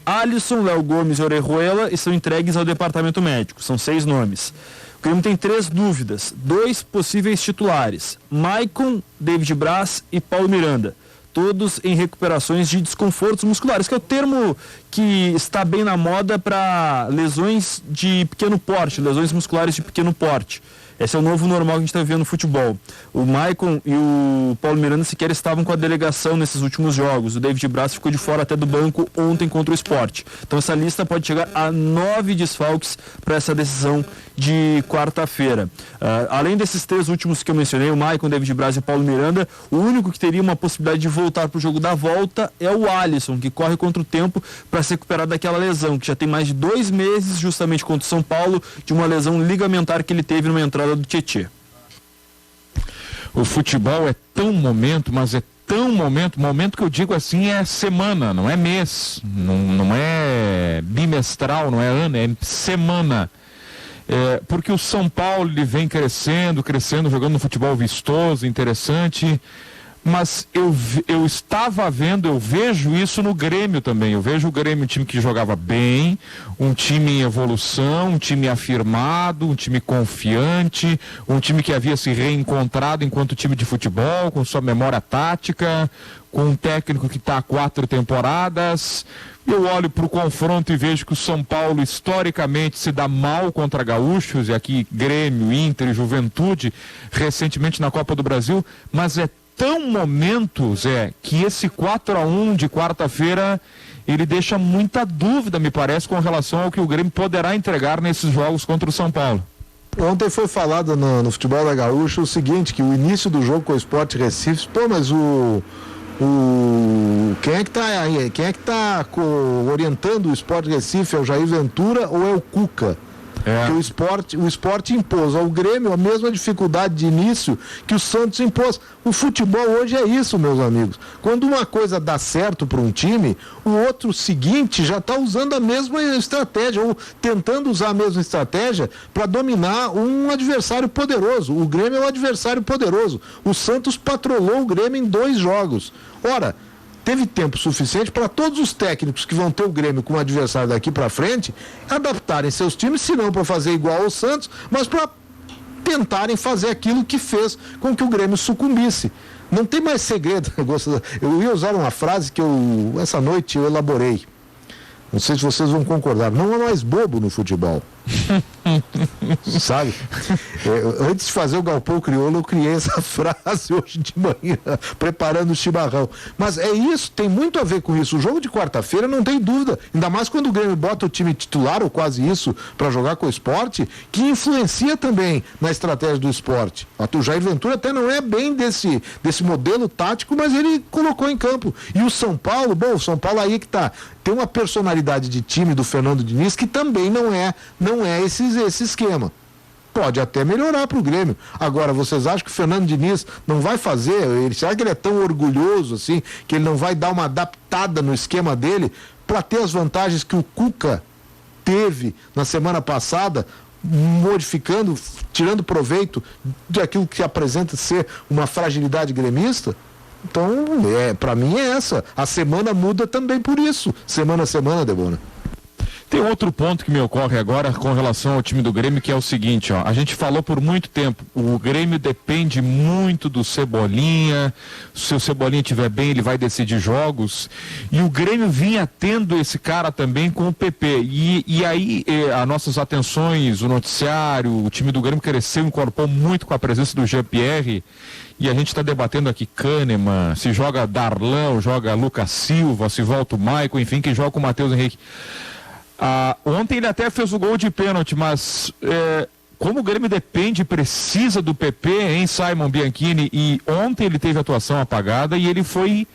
Alisson, Léo Gomes e Orejuela estão entregues ao departamento médico. São 6 nomes. O Grêmio tem 3 dúvidas. 2 possíveis titulares. Maicon, David Braz e Paulo Miranda. Todos em recuperações de desconfortos musculares, que é o termo que está bem na moda para lesões de pequeno porte, lesões musculares de pequeno porte. Esse é o novo normal que a gente está vivendo no futebol. O Maicon e o Paulo Miranda sequer estavam com a delegação nesses últimos jogos. O David Braz ficou de fora até do banco ontem contra o Sport. Então essa lista pode chegar a 9 desfalques para essa decisão de quarta-feira. Além desses 3 últimos que eu mencionei, o Maicon, David Braz e Paulo Miranda, o único que teria uma possibilidade de voltar para o jogo da volta é o Alisson, que corre contra o tempo para se recuperar daquela lesão, que já tem mais de 2 meses, justamente contra o São Paulo, de uma lesão ligamentar que ele teve numa entrada do Tietê. O futebol é tão momento, mas é tão momento que eu digo assim é semana, não é mês, não é bimestral, não é ano, é semana. Porque o São Paulo ele vem crescendo, jogando um futebol vistoso, interessante, mas eu estava vendo, eu vejo isso no Grêmio também. Eu vejo o Grêmio um time que jogava bem, um time em evolução, um time afirmado, um time confiante, um time que havia se reencontrado enquanto time de futebol, com sua memória tática, com um técnico que está há 4 temporadas. Eu olho para o confronto e vejo que o São Paulo historicamente se dá mal contra gaúchos, e aqui Grêmio, Inter e Juventude, recentemente na Copa do Brasil, mas é tão momento, Zé, que esse 4-1 de quarta-feira, ele deixa muita dúvida, me parece, com relação ao que o Grêmio poderá entregar nesses jogos contra o São Paulo. Ontem foi falado no futebol da Gaúcha o seguinte, que o início do jogo com o Sport Recife, mas quem é que tá orientando o Sport Recife? É o Jair Ventura ou é o Cuca? Porque o esporte impôs ao Grêmio a mesma dificuldade de início que o Santos impôs. O futebol hoje é isso, meus amigos. Quando uma coisa dá certo para um time, o outro seguinte já está usando a mesma estratégia, ou tentando usar a mesma estratégia para dominar um adversário poderoso. O Grêmio é um adversário poderoso. O Santos patrolou o Grêmio em 2 jogos. Ora, teve tempo suficiente para todos os técnicos que vão ter o Grêmio como adversário daqui para frente adaptarem seus times, se não para fazer igual ao Santos, mas para tentarem fazer aquilo que fez com que o Grêmio sucumbisse. Não tem mais segredo. Eu ia usar uma frase que essa noite eu elaborei. Não sei se vocês vão concordar. Não é mais bobo no futebol. Sabe? Antes de fazer o Galpão Crioulo, eu criei essa frase hoje de manhã, preparando o chimarrão. Mas é isso, tem muito a ver com isso. O jogo de quarta-feira não tem dúvida, ainda mais quando o Grêmio bota o time titular, ou quase isso, para jogar com o Sport, que influencia também na estratégia do Sport. O Jair Ventura até não é bem desse modelo tático, mas ele colocou em campo. E o São Paulo, o São Paulo aí que tá, tem uma personalidade de time do Fernando Diniz que também não é esse esquema. Pode até melhorar para o Grêmio. Agora, vocês acham que o Fernando Diniz não vai fazer? Será que ele é tão orgulhoso assim, que ele não vai dar uma adaptada no esquema dele para ter as vantagens que o Cuca teve na semana passada, modificando, tirando proveito daquilo que apresenta ser uma fragilidade gremista? Então, para mim é essa. A semana muda também por isso. Semana a semana, Debona. Tem outro ponto que me ocorre agora com relação ao time do Grêmio, que é o seguinte, a gente falou por muito tempo, o Grêmio depende muito do Cebolinha, se o Cebolinha estiver bem, ele vai decidir jogos, e o Grêmio vinha tendo esse cara também com o PP, e aí as nossas atenções, o noticiário, o time do Grêmio cresceu, incorporou muito com a presença do Jean-Pierre, e a gente está debatendo aqui Kahneman, se joga Darlan, joga Lucas Silva, se volta o Maicon, enfim, quem joga com o Matheus Henrique. Ontem ele até fez o gol de pênalti, mas como o Grêmio depende, precisa do PP, hein, Simon Bianchini, e ontem ele teve atuação apagada e ele foi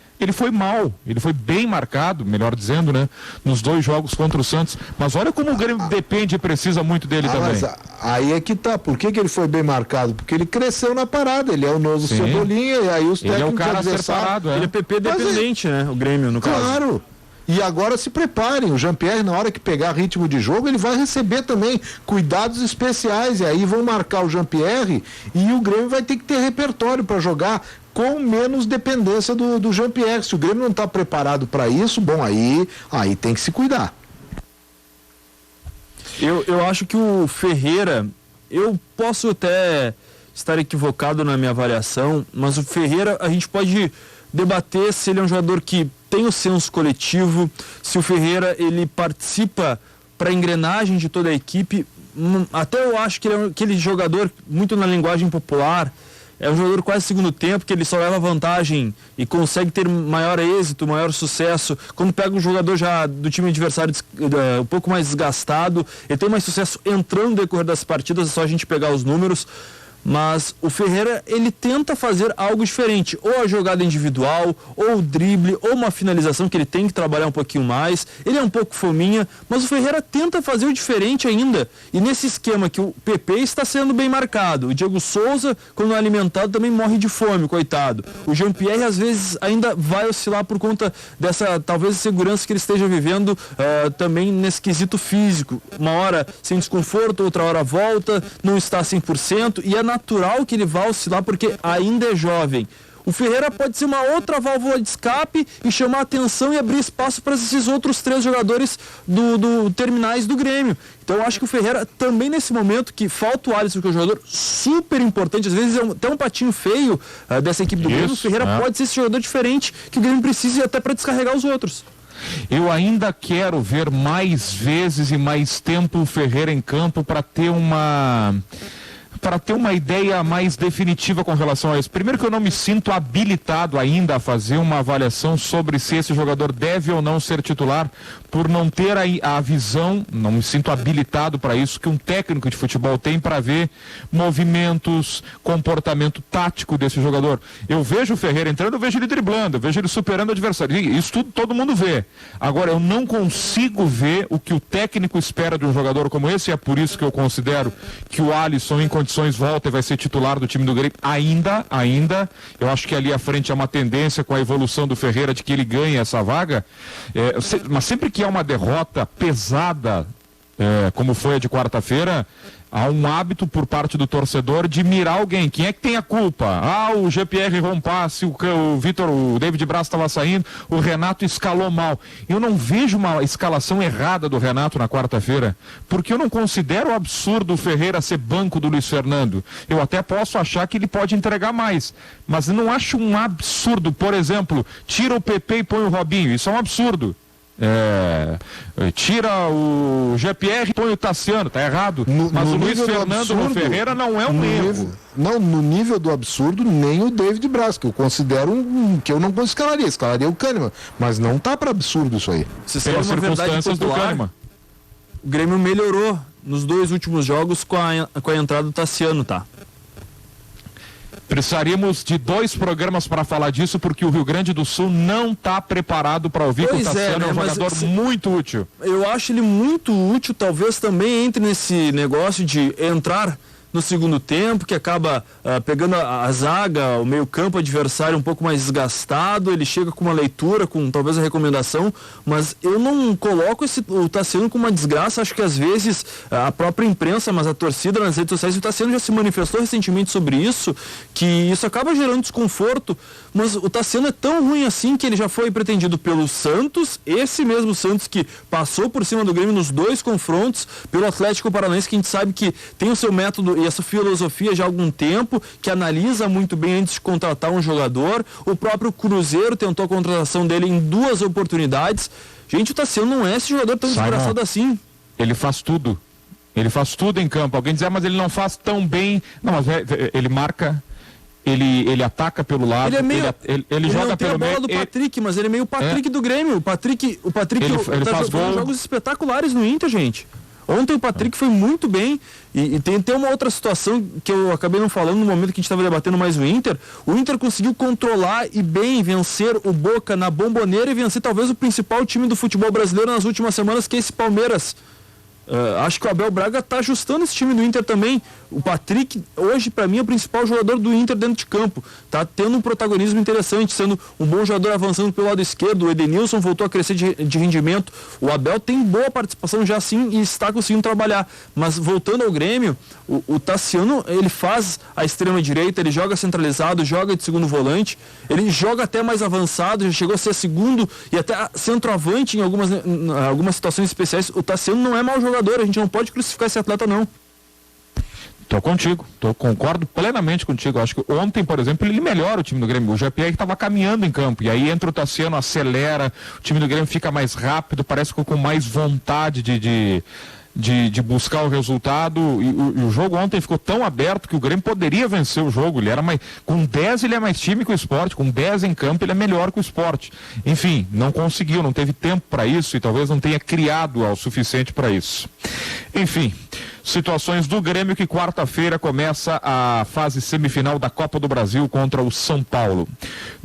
mal, ele foi bem marcado, melhor dizendo, né, nos 2 jogos contra o Santos, mas olha como o Grêmio depende e precisa muito dele também. Mas aí é que tá, por que ele foi bem marcado? Porque ele cresceu na parada, ele é o novo Cebolinha, e aí os técnicos... Ele é o cara a ser parado, Ele é PP dependente, né, o Grêmio, no caso. Claro! E agora se preparem, o Jean-Pierre, na hora que pegar ritmo de jogo, ele vai receber também cuidados especiais, e aí vão marcar o Jean-Pierre, e o Grêmio vai ter que ter repertório para jogar com menos dependência do Jean-Pierre. Se o Grêmio não está preparado para isso, bom, aí tem que se cuidar. Eu acho que o Ferreira, eu posso até estar equivocado na minha avaliação, mas o Ferreira, a gente pode debater se ele é um jogador que tem o senso coletivo, se o Ferreira ele participa para a engrenagem de toda a equipe. Até eu acho que ele é aquele jogador, muito na linguagem popular, é um jogador quase segundo tempo, que ele só leva vantagem e consegue ter maior êxito, maior sucesso. Quando pega um jogador já do time adversário um pouco mais desgastado, ele tem mais sucesso entrando no decorrer das partidas, é só a gente pegar os números. Mas o Ferreira, ele tenta fazer algo diferente, ou a jogada individual, ou o drible, ou uma finalização que ele tem que trabalhar um pouquinho mais. Ele é um pouco fominha, mas o Ferreira tenta fazer o diferente ainda. E nesse esquema que o PP está sendo bem marcado, o Diego Souza, quando é alimentado, também morre de fome, coitado. O Jean-Pierre às vezes ainda vai oscilar por conta dessa talvez segurança que ele esteja vivendo também nesse quesito físico. Uma hora sem desconforto, outra hora volta, não está 100%, e é natural que ele vá oscilar porque ainda é jovem. O Ferreira pode ser uma outra válvula de escape e chamar atenção e abrir espaço para esses outros 3 jogadores do terminais do Grêmio. Então eu acho que o Ferreira também nesse momento que falta o Alisson, que é um jogador super importante, às vezes é até um patinho feio dessa equipe do Grêmio, o Ferreira pode ser esse jogador diferente que o Grêmio precisa até para descarregar os outros. Eu ainda quero ver mais vezes e mais tempo o Ferreira em campo para ter uma ideia mais definitiva com relação a isso. Primeiro que eu não me sinto habilitado ainda a fazer uma avaliação sobre se esse jogador deve ou não ser titular, por não ter a visão, não me sinto habilitado para isso, que um técnico de futebol tem para ver movimentos, comportamento tático desse jogador. Eu vejo o Ferreira entrando, eu vejo ele driblando, eu vejo ele superando o adversário. Isso tudo todo mundo vê. Agora, eu não consigo ver o que o técnico espera de um jogador como esse, e é por isso que eu considero que o Alisson, em condições, volta e vai ser titular do time do Grêmio. Ainda, eu acho que ali à frente há uma tendência com a evolução do Ferreira de que ele ganhe essa vaga, mas sempre que há uma derrota pesada, como foi a de quarta-feira, há um hábito por parte do torcedor de mirar alguém. Quem é que tem a culpa? O GPR Rompasse, o David Braz estava saindo, o Renato escalou mal. Eu não vejo uma escalação errada do Renato na quarta-feira, porque eu não considero absurdo o Ferreira ser banco do Luiz Fernando. Eu até posso achar que ele pode entregar mais, mas não acho um absurdo. Por exemplo, tira o PP e põe o Robinho. Isso é um absurdo. Tira o GPR e põe o Tassiano, tá errado. Mas o Luiz Fernando no Ferreira não é um erro. No nível do absurdo, nem o David Braz, que eu considero que eu não escalaria o Kahneman, mas não tá para absurdo isso aí. Pelas circunstâncias do Kahneman. O Grêmio melhorou nos 2 últimos jogos com a entrada do Tassiano, tá? Precisaríamos de 2 programas para falar disso, porque o Rio Grande do Sul não está preparado para ouvir que o Tassiano é um jogador muito útil. Eu acho ele muito útil, talvez também entre nesse negócio de entrar no segundo tempo, que acaba pegando a zaga, o meio-campo adversário um pouco mais desgastado, ele chega com uma leitura, com talvez a recomendação, mas eu não coloco o Tassiano com uma desgraça. Acho que às vezes a própria imprensa, mas a torcida nas redes sociais, o Tassiano já se manifestou recentemente sobre isso, que isso acaba gerando desconforto, mas o Tassiano é tão ruim assim que ele já foi pretendido pelo Santos, esse mesmo Santos que passou por cima do Grêmio nos 2 confrontos, pelo Atlético Paranaense, que a gente sabe que tem o seu método e essa filosofia já há algum tempo, que analisa muito bem antes de contratar um jogador. O próprio Cruzeiro tentou a contratação dele em 2 oportunidades. Gente, o Tassiano não é esse jogador tão desgraçado assim. Ele faz tudo. Ele faz tudo em campo. Alguém diz, mas ele não faz tão bem. Não, mas ele marca, ele ataca pelo lado, ele é meio, ele joga pelo meio. Ele tem a bola do Patrick, mas ele é meio Patrick do Grêmio. O Patrick ele tá faz jogando jogos espetaculares no Inter, gente. Ontem o Patrick foi muito bem e tem uma outra situação que eu acabei não falando no momento que a gente estava debatendo mais o Inter. O Inter conseguiu controlar e bem vencer o Boca na Bombonera e vencer talvez o principal time do futebol brasileiro nas últimas semanas, que é esse Palmeiras. Acho que o Abel Braga está ajustando esse time do Inter também. O Patrick, hoje, para mim, é o principal jogador do Inter dentro de campo. Tá tendo um protagonismo interessante, sendo um bom jogador avançando pelo lado esquerdo. O Edenilson voltou a crescer de rendimento. O Abel tem boa participação já sim e está conseguindo trabalhar. Mas voltando ao Grêmio, o Tassiano, ele faz a extrema direita, ele joga centralizado, joga de segundo volante, ele joga até mais avançado, já chegou a ser segundo e até centroavante em algumas situações especiais. O Tassiano não é mau jogador. A gente não pode crucificar esse atleta, não. Tô contigo, concordo plenamente contigo. Acho que ontem, por exemplo, ele melhora o time do Grêmio. O GPR estava caminhando em campo, e aí entra o Tassiano, acelera, o time do Grêmio fica mais rápido, parece com mais vontade de buscar o resultado, e o jogo ontem ficou tão aberto que o Grêmio poderia vencer o jogo. Ele era com 10 ele é mais time que o Sport, com 10 em campo ele é melhor que o Sport. Enfim, não conseguiu, não teve tempo para isso e talvez não tenha criado o suficiente para isso. Enfim, situações do Grêmio, que quarta-feira começa a fase semifinal da Copa do Brasil contra o São Paulo.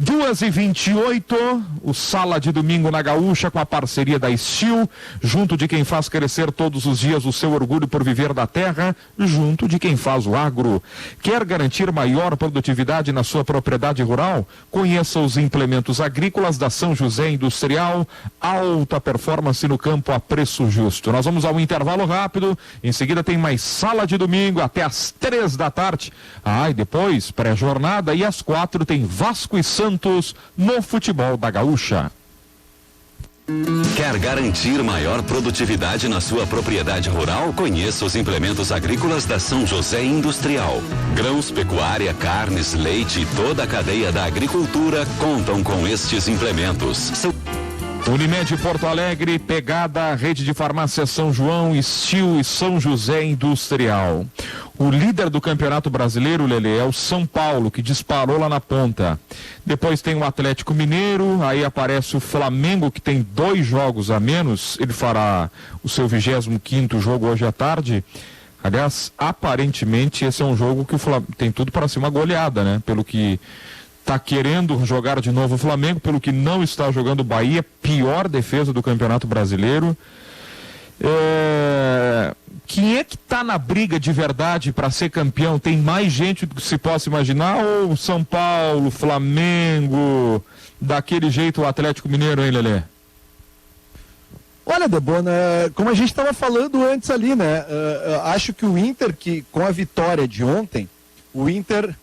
2h28, o Sala de Domingo na Gaúcha, com a parceria da Steel, junto de quem faz crescer todos os dias o seu orgulho por viver da terra, junto de quem faz o agro. Quer garantir maior produtividade na sua propriedade rural? Conheça os implementos agrícolas da São José Industrial, alta performance no campo a preço justo. Nós vamos ao intervalo rápido, em seguida tem tem mais Sala de Domingo até às 3 da tarde. E depois, pré-jornada, e às 4 tem Vasco e Santos no Futebol da Gaúcha. Quer garantir maior produtividade na sua propriedade rural? Conheça os implementos agrícolas da São José Industrial. Grãos, pecuária, carnes, leite e toda a cadeia da agricultura contam com estes implementos. Unimed Porto Alegre, Pegada, Rede de Farmácia São João, Estil e São José Industrial. O líder do Campeonato Brasileiro, Lelê, é o São Paulo, que disparou lá na ponta. Depois tem o Atlético Mineiro, aí aparece o Flamengo, que tem 2 jogos a menos. Ele fará o seu 25º jogo hoje à tarde. Aliás, aparentemente esse é um jogo que o Flamengo tem tudo para ser uma goleada, né? Pelo que está querendo jogar de novo o Flamengo, pelo que não está jogando o Bahia, pior defesa do Campeonato Brasileiro. Quem é que está na briga de verdade para ser campeão? Tem mais gente do que se possa imaginar? Ou São Paulo, Flamengo, daquele jeito o Atlético Mineiro, hein, Lelê? Olha, Debona, como a gente estava falando antes ali, né? Acho que o Inter, que com a vitória de ontem, o Inter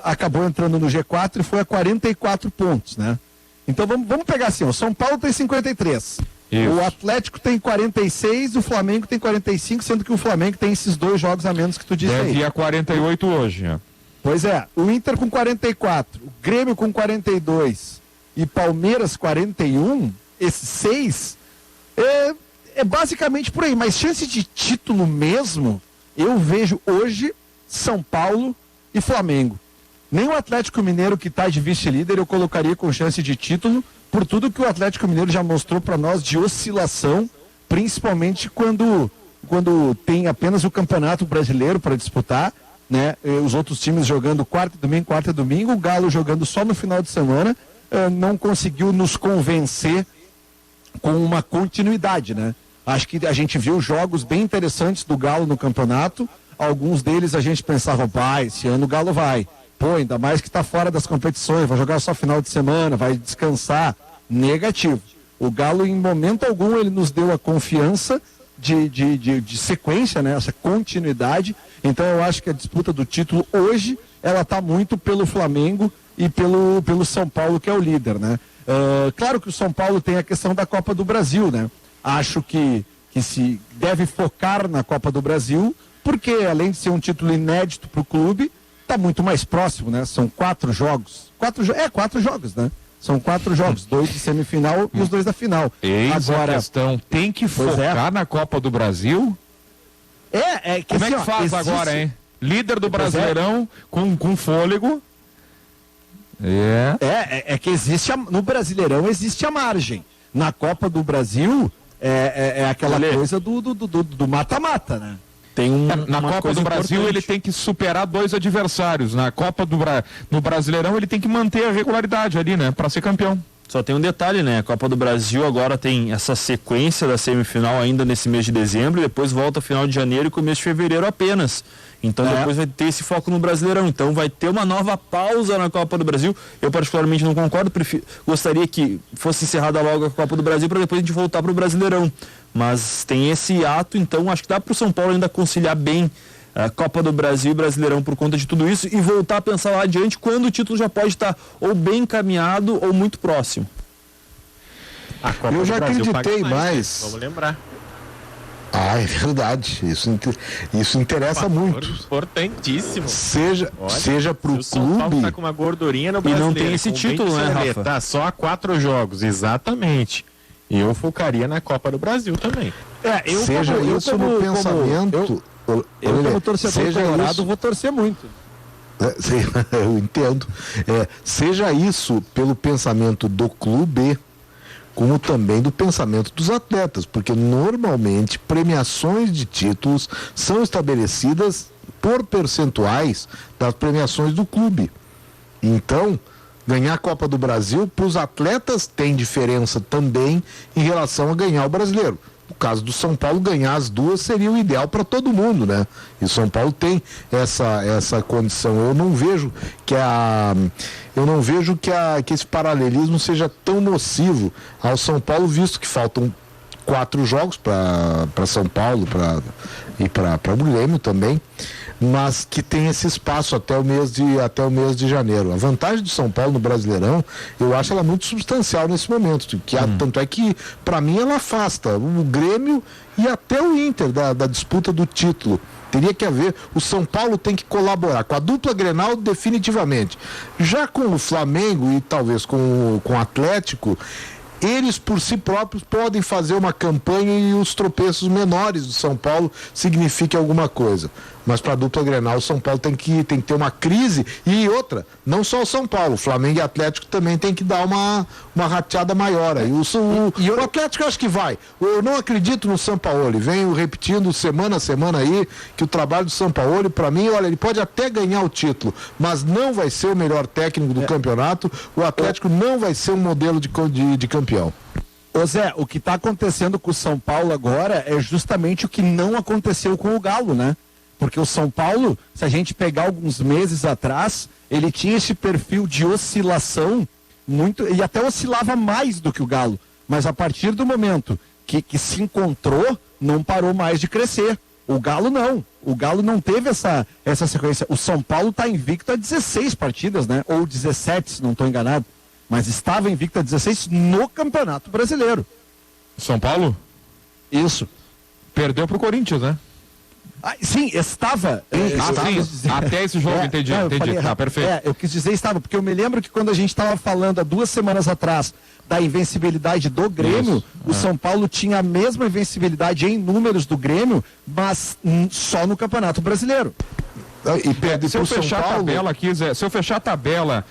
acabou entrando no G4 e foi a 44 pontos, né? Então vamos pegar assim, o São Paulo tem 53, isso. O Atlético tem 46, o Flamengo tem 45, sendo que o Flamengo tem esses 2 jogos a menos que tu disse aí. Deve ir a 48 hoje, né? Pois é, o Inter com 44, o Grêmio com 42 e Palmeiras 41, esses 6, é basicamente por aí, mas chance de título mesmo, eu vejo hoje São Paulo e Flamengo. Nem o Atlético Mineiro, que está de vice-líder, eu colocaria com chance de título, por tudo que o Atlético Mineiro já mostrou para nós de oscilação, principalmente quando tem apenas o Campeonato Brasileiro para disputar, né? Os outros times jogando quarta e domingo, o Galo jogando só no final de semana, não conseguiu nos convencer com uma continuidade, né? Acho que a gente viu jogos bem interessantes do Galo no campeonato. Alguns deles a gente pensava, esse ano o Galo vai. Pô, ainda mais que está fora das competições, vai jogar só final de semana, vai descansar. Negativo. O Galo, em momento algum, ele nos deu a confiança de sequência, né? Essa continuidade. Então eu acho que a disputa do título hoje, ela está muito pelo Flamengo e pelo São Paulo, que é o líder, né? Claro que o São Paulo tem a questão da Copa do Brasil, né? Acho que se deve focar na Copa do Brasil, porque além de ser um título inédito para o clube, está muito mais próximo, né? São 4 jogos. 4 jogos, né? São 4 jogos, 2 de semifinal e os 2 da final. Agora, a questão, tem que focar na Copa do Brasil? Como é que faz agora, hein? Líder do Brasileirão, com fôlego. Que existe, no Brasileirão existe a margem. Na Copa do Brasil, é aquela coisa do mata-mata, né? Na Copa do Brasil importante. Ele tem que superar 2 adversários. Na Copa no Brasileirão ele tem que manter a regularidade ali, né? Para ser campeão. Só tem um detalhe, né? A Copa do Brasil agora tem essa sequência da semifinal ainda nesse mês de dezembro, e depois volta final de janeiro e começo de fevereiro apenas. Então depois vai ter esse foco no Brasileirão. Então vai ter uma nova pausa na Copa do Brasil. Eu particularmente não concordo, gostaria que fosse encerrada logo a Copa do Brasil para depois a gente voltar para o Brasileirão. Mas tem esse ato, então acho que dá para o São Paulo ainda conciliar bem a Copa do Brasil e Brasileirão por conta de tudo isso e voltar a pensar lá adiante quando o título já pode estar ou bem encaminhado ou muito próximo. Eu já acreditei mais. Vamos lembrar. É verdade. Isso interessa muito. Importantíssimo. Seja para o clube. São Paulo tá com uma gordurinha no Brasileiro. E não tem esse título, né, Rafa? Tá só a 4 jogos, exatamente. Eu focaria na Copa do Brasil também. No pensamento. Eu como torcedor colorado, vou torcer muito. Eu entendo. Seja isso pelo pensamento do clube, como também do pensamento dos atletas, porque normalmente premiações de títulos são estabelecidas por percentuais das premiações do clube. Então, ganhar a Copa do Brasil para os atletas tem diferença também em relação a ganhar o Brasileiro. No caso do São Paulo, ganhar as 2 seria o ideal para todo mundo, né? E o São Paulo tem essa condição. Eu não vejo que esse paralelismo seja tão nocivo ao São Paulo, visto que faltam 4 jogos para São Paulo e para o Grêmio também, mas que tem esse espaço até o mês de janeiro. A vantagem do São Paulo no Brasileirão, eu acho ela muito substancial nesse momento, tanto é que, para mim, ela afasta o Grêmio e até o Inter da disputa do título. Teria que haver, o São Paulo tem que colaborar com a dupla Grenal definitivamente. Já com o Flamengo e talvez com o Atlético, eles por si próprios podem fazer uma campanha e os tropeços menores do São Paulo signifiquem alguma coisa. Mas para a dupla Grenal, o São Paulo tem que ter uma crise. E outra, não só o São Paulo, o Flamengo e o Atlético também tem que dar uma rateada maior. E o Atlético eu acho que vai. Eu não acredito no Sampaoli. Venho repetindo semana a semana aí que o trabalho do Sampaoli, para mim, olha, ele pode até ganhar o título, mas não vai ser o melhor técnico do campeonato. O Atlético não vai ser um modelo de campeão. Ô Zé, o que está acontecendo com o São Paulo agora é justamente o que não aconteceu com o Galo, né? Porque o São Paulo, se a gente pegar alguns meses atrás, ele tinha esse perfil de oscilação muito, e até oscilava mais do que o Galo. Mas a partir do momento que se encontrou, não parou mais de crescer. O Galo não. O Galo não teve essa sequência. O São Paulo está invicto a 16 partidas, né? Ou 17, se não estou enganado. Mas estava invicto a 16 no Campeonato Brasileiro. São Paulo? Isso. Perdeu pro Corinthians, né? Sim, estava. Sim, até esse jogo, entendi. Tá, perfeito. Eu quis dizer estava, porque eu me lembro que quando a gente estava falando há 2 semanas atrás da invencibilidade do Grêmio, o São Paulo tinha a mesma invencibilidade em números do Grêmio, mas só no Campeonato Brasileiro. Se eu fechar a tabela aqui, Zé, se eu fechar a tabela,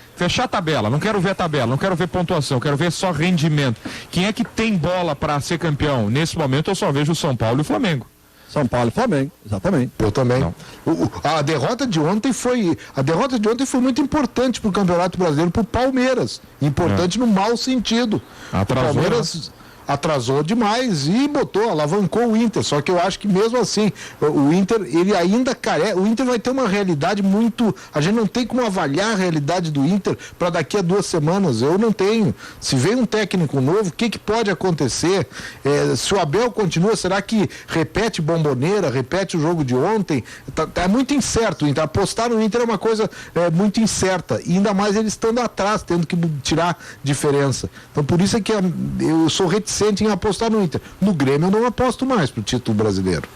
não quero ver a tabela, não quero ver pontuação, quero ver só rendimento. Quem é que tem bola para ser campeão? Nesse momento eu só vejo o São Paulo e o Flamengo. São Paulo e Flamengo, exatamente. Eu também. A derrota de ontem foi muito importante para o Campeonato Brasileiro, para o Palmeiras. Importante no mau sentido. O Palmeiras atrasou demais e alavancou o Inter, só que eu acho que mesmo assim, o Inter, ele ainda o Inter vai ter uma realidade muito, a gente não tem como avaliar a realidade do Inter para daqui a 2 semanas, eu não tenho. Se vem um técnico novo, o que pode acontecer? Se o Abel continua, será que repete Bomboneira, repete o jogo de ontem? Tá muito incerto, então apostar no Inter é uma coisa muito incerta, e ainda mais ele estando atrás, tendo que tirar diferença. Então por isso é que eu sou reticente em apostar no Inter. No Grêmio eu não aposto mais pro título brasileiro.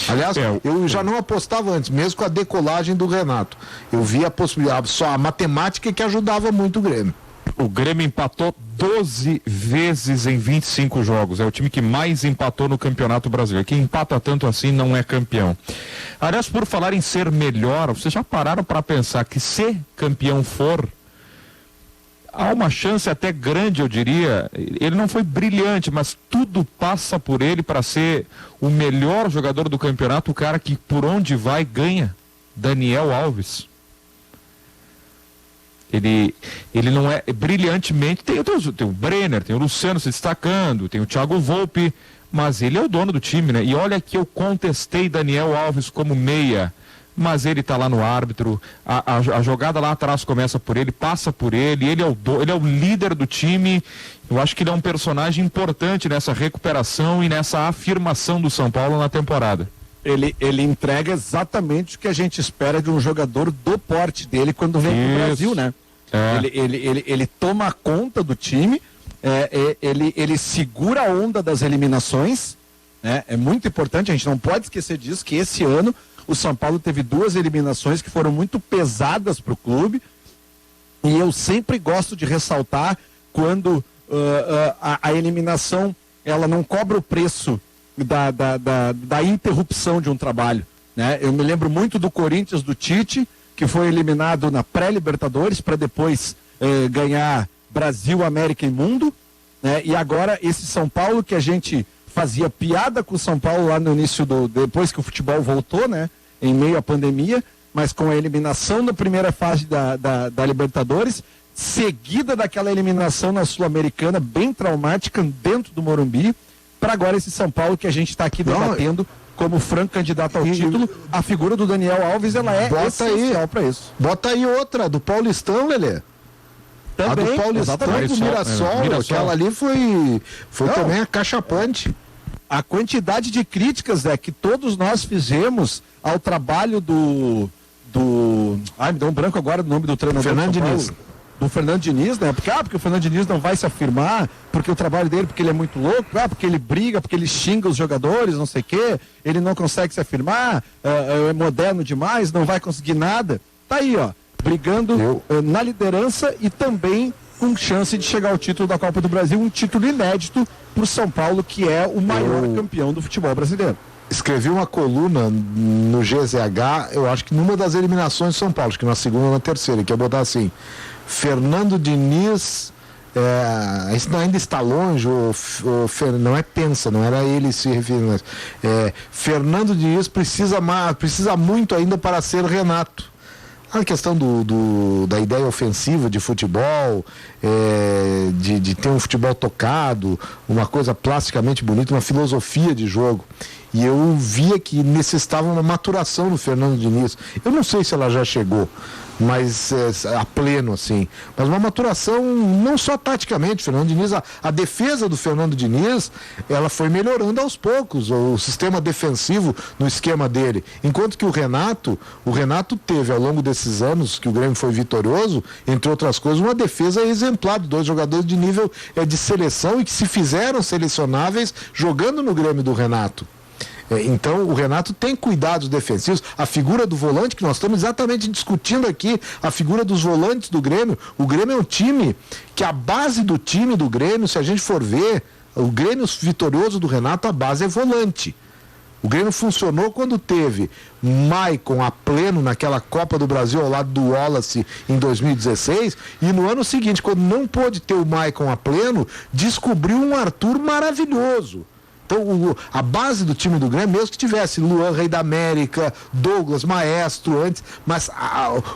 Aliás, eu já não apostava antes, mesmo com a decolagem do Renato. Eu via a possibilidade, só a matemática que ajudava muito o Grêmio. O Grêmio empatou 12 vezes em 25 jogos. É o time que mais empatou no Campeonato Brasileiro. Quem empata tanto assim não é campeão. Aliás, por falar em ser melhor, vocês já pararam para pensar que se campeão for, há uma chance até grande, eu diria. Ele não foi brilhante, mas tudo passa por ele para ser o melhor jogador do campeonato, o cara que por onde vai ganha. Daniel Alves. Ele não é brilhantemente. Tem o Brenner, tem o Luciano se destacando, tem o Thiago Volpe, mas ele é o dono do time, né? E olha que eu contestei Daniel Alves como meia, mas ele está lá no árbitro, a jogada lá atrás começa por ele, passa por ele, ele é o líder do time. Eu acho que ele é um personagem importante nessa recuperação e nessa afirmação do São Paulo na temporada. Ele entrega exatamente o que a gente espera de um jogador do porte dele quando vem pro Brasil, né? Ele toma conta do time, ele segura a onda das eliminações, né? É muito importante, a gente não pode esquecer disso, que esse ano o São Paulo teve 2 eliminações que foram muito pesadas para o clube, e eu sempre gosto de ressaltar quando a eliminação ela não cobra o preço da interrupção de um trabalho, né? Eu me lembro muito do Corinthians do Tite, que foi eliminado na pré-Libertadores para depois ganhar Brasil, América e Mundo, né? E agora esse São Paulo que a gente fazia piada com o São Paulo lá no início depois que o futebol voltou, né? Em meio à pandemia, mas com a eliminação na primeira fase da Libertadores, seguida daquela eliminação na Sul-Americana, bem traumática, dentro do Morumbi, para agora esse São Paulo que a gente está aqui debatendo como franco candidato ao título. A figura do Daniel Alves, ela é essencial para isso. Bota aí outra, do Paulistão, Lelê. Também, a do Paulistão, do Mirassol, aquela ali foi também acachapante. a quantidade de críticas que todos nós fizemos ao trabalho do me deu um branco agora do nome do treinador Fernando Diniz. Do Fernando Diniz, né? Porque o Fernando Diniz não vai se afirmar, porque o trabalho dele, porque ele é muito louco, porque ele briga, porque ele xinga os jogadores, não sei o quê, ele não consegue se afirmar, é moderno demais, não vai conseguir nada. Tá aí, ó, brigando na liderança e também com chance de chegar ao título da Copa do Brasil, um título inédito pro São Paulo, que é o maior campeão do futebol brasileiro. Escrevi uma coluna no GZH, eu acho que numa das eliminações de São Paulo, acho que na segunda ou na terceira, que ia botar assim: Fernando Diniz ainda está longe, não é pensa, não era ele se referindo, mas Fernando Diniz precisa muito ainda para ser Renato. A questão da ideia ofensiva de futebol, de ter um futebol tocado, uma coisa plasticamente bonita, uma filosofia de jogo. E eu via que necessitava uma maturação do Fernando Diniz. Eu não sei se ela já chegou, mas a pleno, assim. Mas uma maturação não só taticamente. Fernando Diniz, a defesa do Fernando Diniz, ela foi melhorando aos poucos, o sistema defensivo no esquema dele. Enquanto que o Renato teve, ao longo desses anos que o Grêmio foi vitorioso, entre outras coisas, uma defesa exemplar de 2 jogadores de nível de seleção e que se fizeram selecionáveis jogando no Grêmio do Renato. Então o Renato tem cuidados defensivos. A figura do volante, que nós estamos exatamente discutindo aqui, a figura dos volantes do Grêmio. O Grêmio é um time que a base do time do Grêmio, se a gente for ver, o Grêmio vitorioso do Renato, a base é volante. O Grêmio funcionou quando teve Maicon a pleno naquela Copa do Brasil ao lado do Wallace em 2016, e no ano seguinte, quando não pôde ter o Maicon a pleno, descobriu um Arthur maravilhoso. Então, a base do time do Grêmio, mesmo que tivesse Luan, Rei da América, Douglas, Maestro antes, mas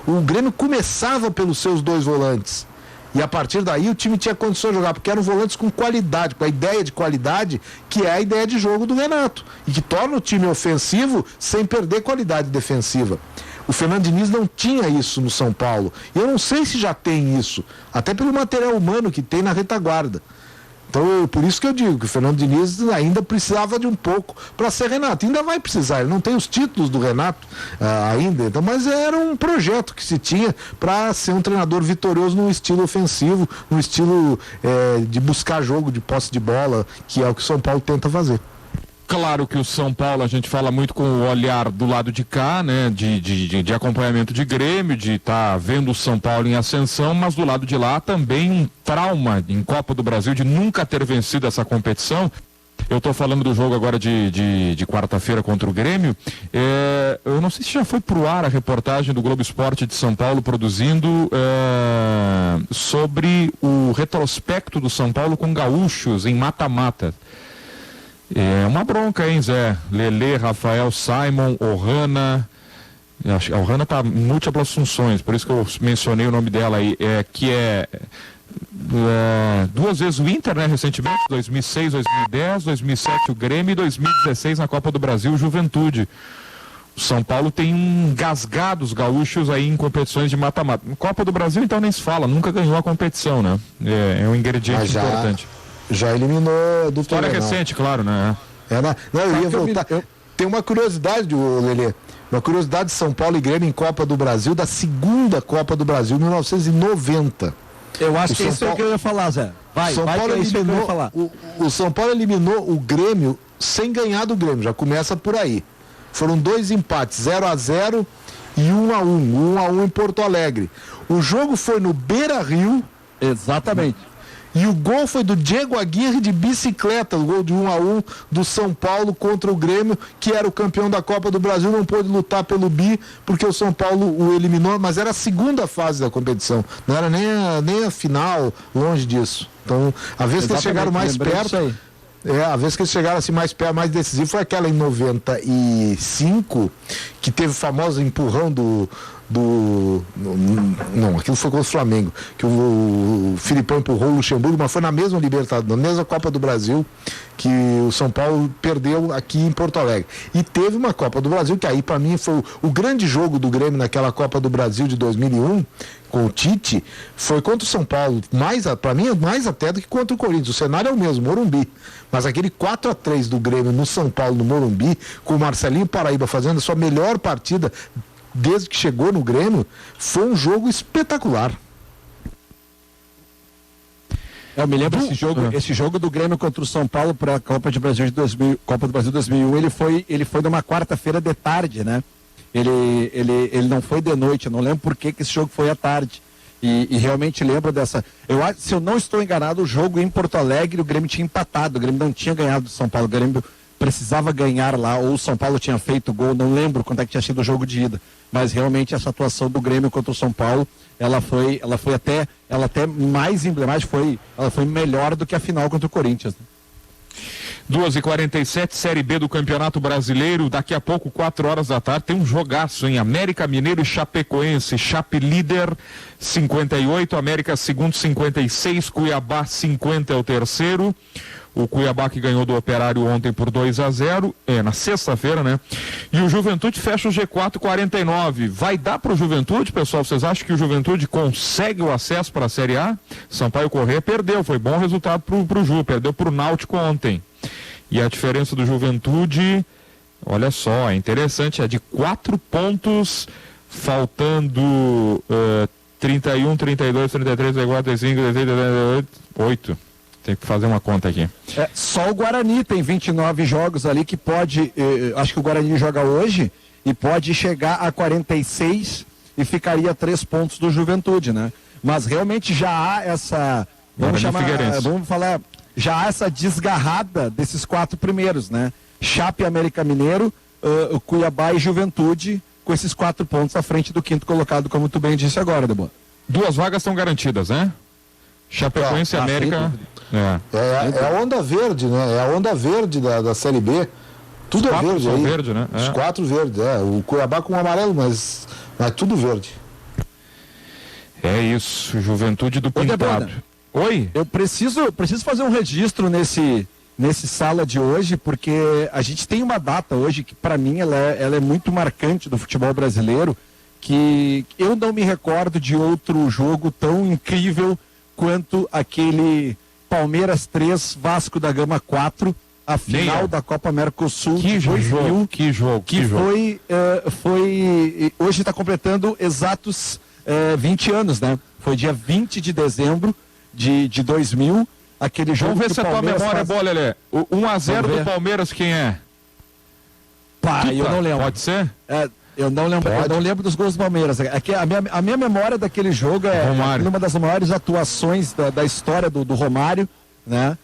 o Grêmio começava pelos seus 2 volantes. E a partir daí o time tinha condições de jogar, porque eram volantes com qualidade, com a ideia de qualidade, que é a ideia de jogo do Renato. E que torna o time ofensivo sem perder qualidade defensiva. O Fernando Diniz não tinha isso no São Paulo. E eu não sei se já tem isso, até pelo material humano que tem na retaguarda. Então, por isso que eu digo que o Fernando Diniz ainda precisava de um pouco para ser Renato. Ainda vai precisar, ele não tem os títulos do Renato ainda, então, mas era um projeto que se tinha para ser um treinador vitorioso num estilo ofensivo, num estilo de buscar jogo, de posse de bola, que é o que o São Paulo tenta fazer. Claro que o São Paulo, a gente fala muito com o olhar do lado de cá, né, de acompanhamento de Grêmio, de estar vendo o São Paulo em ascensão, mas do lado de lá também um trauma em Copa do Brasil de nunca ter vencido essa competição. Eu estou falando do jogo agora de quarta-feira contra o Grêmio. Eu não sei se já foi pro ar a reportagem do Globo Esporte de São Paulo produzindo sobre o retrospecto do São Paulo com gaúchos em mata-mata. É uma bronca, hein, Zé? Lelê, Rafael, Simon, Ohana. A Ohana tá em múltiplas funções, por isso que eu mencionei o nome dela aí. Que é 2 vezes o Inter, né, recentemente, 2006, 2010, 2007 o Grêmio e 2016 na Copa do Brasil, Juventude. O São Paulo tem engasgados gaúchos aí em competições de mata-mata. Copa do Brasil, então, nem se fala, nunca ganhou a competição, né? É um ingrediente importante. Já eliminou do História recente, claro, né? Eu ia voltar. Tem uma curiosidade, Lelê. Uma curiosidade de São Paulo e Grêmio em Copa do Brasil, da segunda Copa do Brasil, 1990. Eu acho que é isso que eu ia falar, Zé. O São Paulo eliminou o Grêmio sem ganhar do Grêmio, já começa por aí. Foram 2 empates, 0-0 e 1-1. 1-1 em Porto Alegre. O jogo foi no Beira-Rio. Exatamente. E o gol foi do Diego Aguirre de bicicleta, o gol de 1-1 do São Paulo contra o Grêmio, que era o campeão da Copa do Brasil, não pôde lutar pelo bi, porque o São Paulo o eliminou, mas era a segunda fase da competição, não era nem a final, longe disso. Então, a vez que eles chegaram mais perto, a vez que eles chegaram assim mais perto, mais decisivo, foi aquela em 95, que teve o famoso empurrão Não, aquilo foi contra o Flamengo, que o Filipão empurrou o Luxemburgo, mas foi na mesma Libertadores, na mesma Copa do Brasil, que o São Paulo perdeu aqui em Porto Alegre. E teve uma Copa do Brasil, que aí para mim foi o grande jogo do Grêmio naquela Copa do Brasil de 2001, com o Tite, foi contra o São Paulo, para mim mais até do que contra o Corinthians. O cenário é o mesmo, Morumbi. Mas aquele 4-3 do Grêmio no São Paulo, no Morumbi, com o Marcelinho Paraíba fazendo a sua melhor partida desde que chegou no Grêmio, foi um jogo espetacular. Eu me lembro esse jogo do Grêmio contra o São Paulo para a Copa do Brasil 2001, ele foi numa quarta-feira de tarde, né? Ele não foi de noite, eu não lembro por que esse jogo foi à tarde. E realmente lembro dessa. Se eu não estou enganado, o jogo em Porto Alegre, o Grêmio tinha empatado, o Grêmio não tinha ganhado do São Paulo, o Grêmio precisava ganhar lá, ou o São Paulo tinha feito gol, não lembro quanto é que tinha sido o jogo de ida. Mas realmente essa atuação do Grêmio contra o São Paulo, ela foi até mais emblemática, ela foi melhor do que a final contra o Corinthians. Né? 2h47, Série B do Campeonato Brasileiro. Daqui a pouco, 4 horas da tarde, tem um jogaço em América Mineiro e Chapecoense. Chape líder, 58, América segundo, 56, Cuiabá 50 é o terceiro. O Cuiabá que ganhou do Operário ontem por 2-0, na sexta-feira, né? E o Juventude fecha o G4 49. Vai dar para o Juventude, pessoal? Vocês acham que o Juventude consegue o acesso para a Série A? Sampaio Corrêa perdeu, foi bom resultado para o Ju, perdeu para o Náutico ontem. E a diferença do Juventude, olha só, é interessante, é de 4 pontos, faltando 31, 32, 33, 34, 35, 36, 38, 8. Tem que fazer uma conta aqui. Só o Guarani tem 29 jogos ali que pode, acho que o Guarani joga hoje e pode chegar a 46 e ficaria 3 pontos do Juventude, né? Mas realmente já há essa, já há essa desgarrada desses 4 primeiros, né? Chape, América Mineiro, Cuiabá e Juventude, com esses 4 pontos à frente do 5º colocado, como tu bem disse agora, Deboa. 2 vagas estão garantidas, né? Chapecoense e América. É a onda verde, né? É a onda verde da Série B. Tudo é verde aí. Verde, né? Os 4 verdes, o Cuiabá com o amarelo, mas tudo verde. É isso, Juventude do Pintado. Oi? Eu preciso fazer um registro nesse sala de hoje, porque a gente tem uma data hoje que para mim ela é muito marcante do futebol brasileiro, que eu não me recordo de outro jogo tão incrível quanto aquele Palmeiras 3, Vasco da Gama 4, a final da Copa Mercosul de 2000. Que jogo. Foi hoje está completando exatos 20 anos, né? Foi dia 20 de dezembro de 2000, aquele jogo. Vamos ver se a tua memória é boa, Lelê. O 1-0 do Palmeiras, quem é? Eu não lembro. Pode ser? Eu não lembro dos gols do Palmeiras. A minha memória daquele jogo é uma das maiores atuações da história do Romário, né?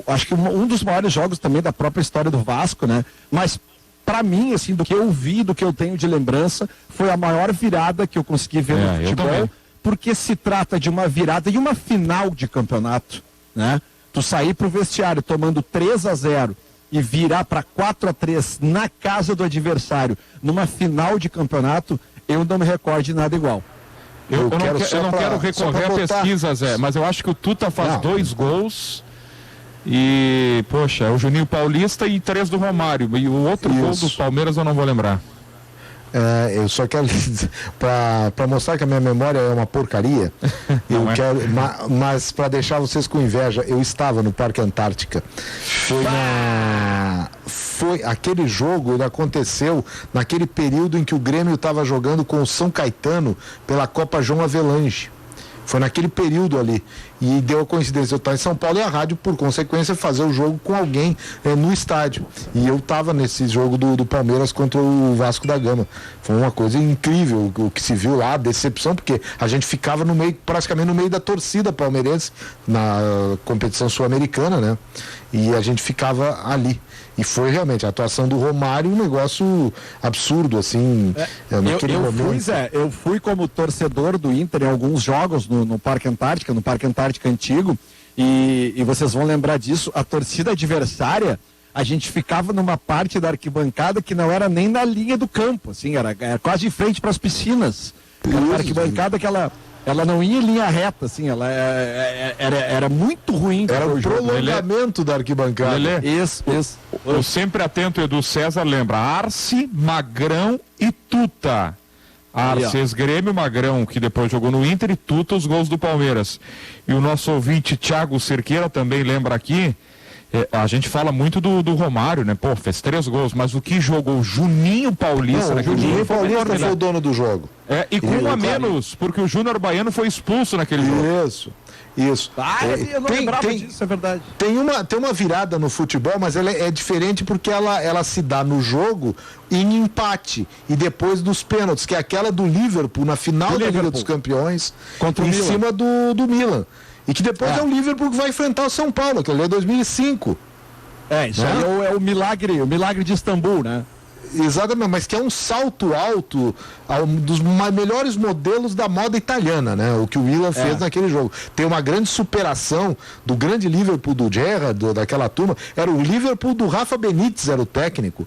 Acho que um dos maiores jogos também da própria história do Vasco, né? Mas para mim, assim, do que eu vi, do que eu tenho de lembrança, foi a maior virada que eu consegui ver no futebol, porque se trata de uma virada e uma final de campeonato, né? Tu sair pro vestiário tomando 3-0 e virar para 4-3 na casa do adversário, numa final de campeonato, eu não me recordo de nada igual. Eu não quero recorrer à pesquisa, Zé, mas eu acho que o Tuta faz 2 gols e, poxa, o Juninho Paulista e 3 do Romário. E o outro gol do Palmeiras eu não vou lembrar. Eu só quero para mostrar que a minha memória é uma porcaria. Mas para deixar vocês com inveja, eu estava no Parque Antártica. Foi aquele jogo, ele aconteceu naquele período em que o Grêmio estava jogando com o São Caetano pela Copa João Avelange. Foi naquele período ali. E deu a coincidência, eu estava em São Paulo e a rádio, por consequência, fazer o jogo com alguém no estádio. E eu estava nesse jogo do Palmeiras contra o Vasco da Gama. Foi uma coisa incrível o que se viu lá, decepção, porque a gente ficava praticamente no meio da torcida palmeirense na competição sul-americana, né? E a gente ficava ali. E foi realmente a atuação do Romário um negócio absurdo, assim, naquele momento. Eu fui como torcedor do Inter em alguns jogos no Parque Antártica, no Parque Antártica antigo, e vocês vão lembrar disso, a torcida adversária, a gente ficava numa parte da arquibancada que não era nem na linha do campo, assim, era quase de frente para as piscinas. Uma arquibancada que ela não ia em linha reta, assim, ela era muito ruim. Era o prolongamento da arquibancada. Isso. O sempre atento Edu César lembra, Arce, Magrão e Tuta. Arce, Grêmio, Magrão, que depois jogou no Inter, e Tuta, os gols do Palmeiras. E o nosso ouvinte Thiago Cerqueira também lembra aqui, a gente fala muito do Romário, né? Pô, fez 3 gols, mas o que jogou o Juninho Paulista naquele jogo? O Paulista foi o dono do jogo. E com um a menos, porque o Júnior Baiano foi expulso naquele jogo. Isso. Eu não lembrava disso, é verdade. Tem uma virada no futebol, mas ela é diferente porque ela se dá no jogo em empate e depois dos pênaltis, que é aquela do Liverpool na final da Liga dos Campeões contra em o Milan. Cima do Milan. E que depois é o Liverpool que vai enfrentar o São Paulo, que ali é 2005. Isso aí é o milagre de Istambul, né? Exatamente, mas que é um salto alto, um dos melhores modelos da moda italiana, né? O que o Milan fez naquele jogo. Tem uma grande superação do grande Liverpool do Gerrard, daquela turma. Era o Liverpool do Rafa Benítez, era o técnico.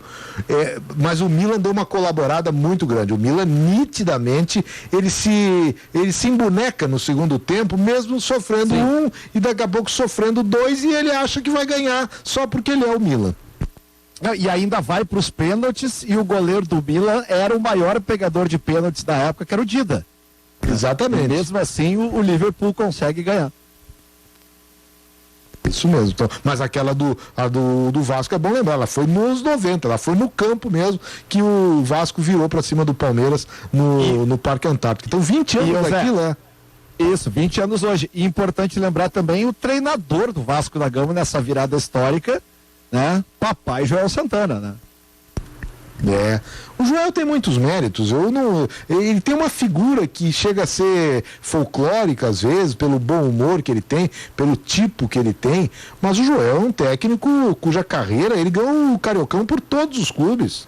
Mas o Milan deu uma colaborada muito grande. O Milan, nitidamente, ele se emboneca no segundo tempo, mesmo sofrendo e daqui a pouco sofrendo 2, e ele acha que vai ganhar só porque ele é o Milan. E ainda vai para os pênaltis, e o goleiro do Milan era o maior pegador de pênaltis da época, que era o Dida. Exatamente. E mesmo assim o Liverpool consegue ganhar. Isso mesmo. Então, mas aquela do Vasco é bom lembrar, ela foi nos 90, ela foi no campo mesmo, que o Vasco virou para cima do Palmeiras no Parque Antártico. Então 20 anos daquilo, né? Isso, 20 anos hoje. E importante lembrar também o treinador do Vasco da Gama nessa virada histórica, né? Papai Joel Santana, né? O Joel tem muitos méritos. Ele tem uma figura que chega a ser folclórica às vezes, pelo bom humor que ele tem, pelo tipo que ele tem, mas o Joel é um técnico cuja carreira, ele ganhou o Cariocão por todos os clubes,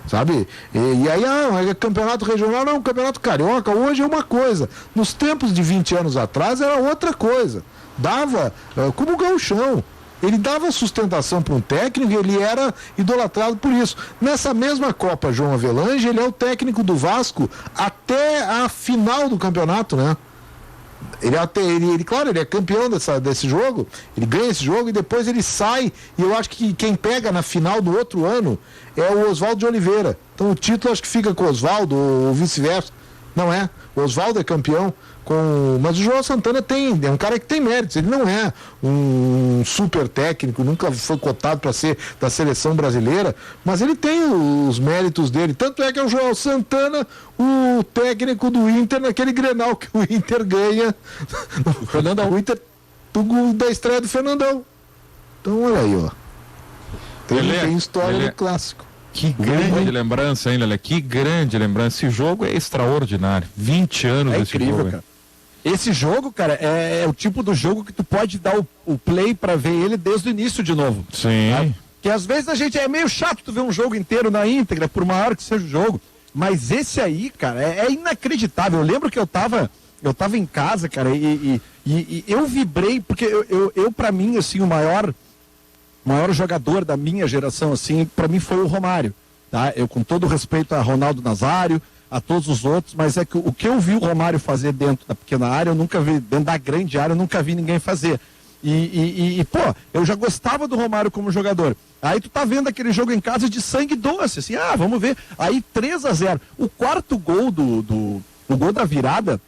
sabe? E aí, é campeonato regional, não, campeonato carioca, hoje é uma coisa. Nos tempos de 20 anos atrás era outra coisa. Dava como o gauchão. Ele dava sustentação para um técnico e ele era idolatrado por isso. Nessa mesma Copa João Avelange, ele é o técnico do Vasco até a final do campeonato, né? Ele é campeão desse jogo, ele ganha esse jogo e depois ele sai, e eu acho que quem pega na final do outro ano é o Oswaldo de Oliveira. Então o título acho que fica com o Oswaldo ou vice-versa. Não é? O Oswaldo é campeão. Mas o João Santana é um cara que tem méritos, ele não é um super técnico, nunca foi cotado para ser da seleção brasileira, mas ele tem os méritos dele, tanto é que é o João Santana, o técnico do Inter naquele Grenal que o Inter ganha, o Inter da estreia do Fernandão. Então olha aí, ó, tem história do clássico. Que grande lembrança, hein, Lelé? Que grande lembrança. Esse jogo é extraordinário. 20 anos desse incrível, jogo. Cara. Esse jogo, cara, é o tipo do jogo que tu pode dar o play pra ver ele desde o início de novo. Sim. Tá? Que às vezes a gente é meio chato tu ver um jogo inteiro na íntegra, por maior que seja o jogo. Mas esse aí, cara, é inacreditável. Eu lembro que eu tava em casa, cara, e eu vibrei, porque eu pra mim, assim, o maior jogador da minha geração, assim, para mim foi o Romário, tá? Eu, com todo respeito a Ronaldo Nazário, a todos os outros, mas é que o que eu vi o Romário fazer dentro da pequena área, eu nunca vi, dentro da grande área, eu nunca vi ninguém fazer. Pô, eu já gostava do Romário como jogador. Aí tu tá vendo aquele jogo em casa de sangue doce, assim, vamos ver. Aí 3-0. O quarto gol o gol da virada,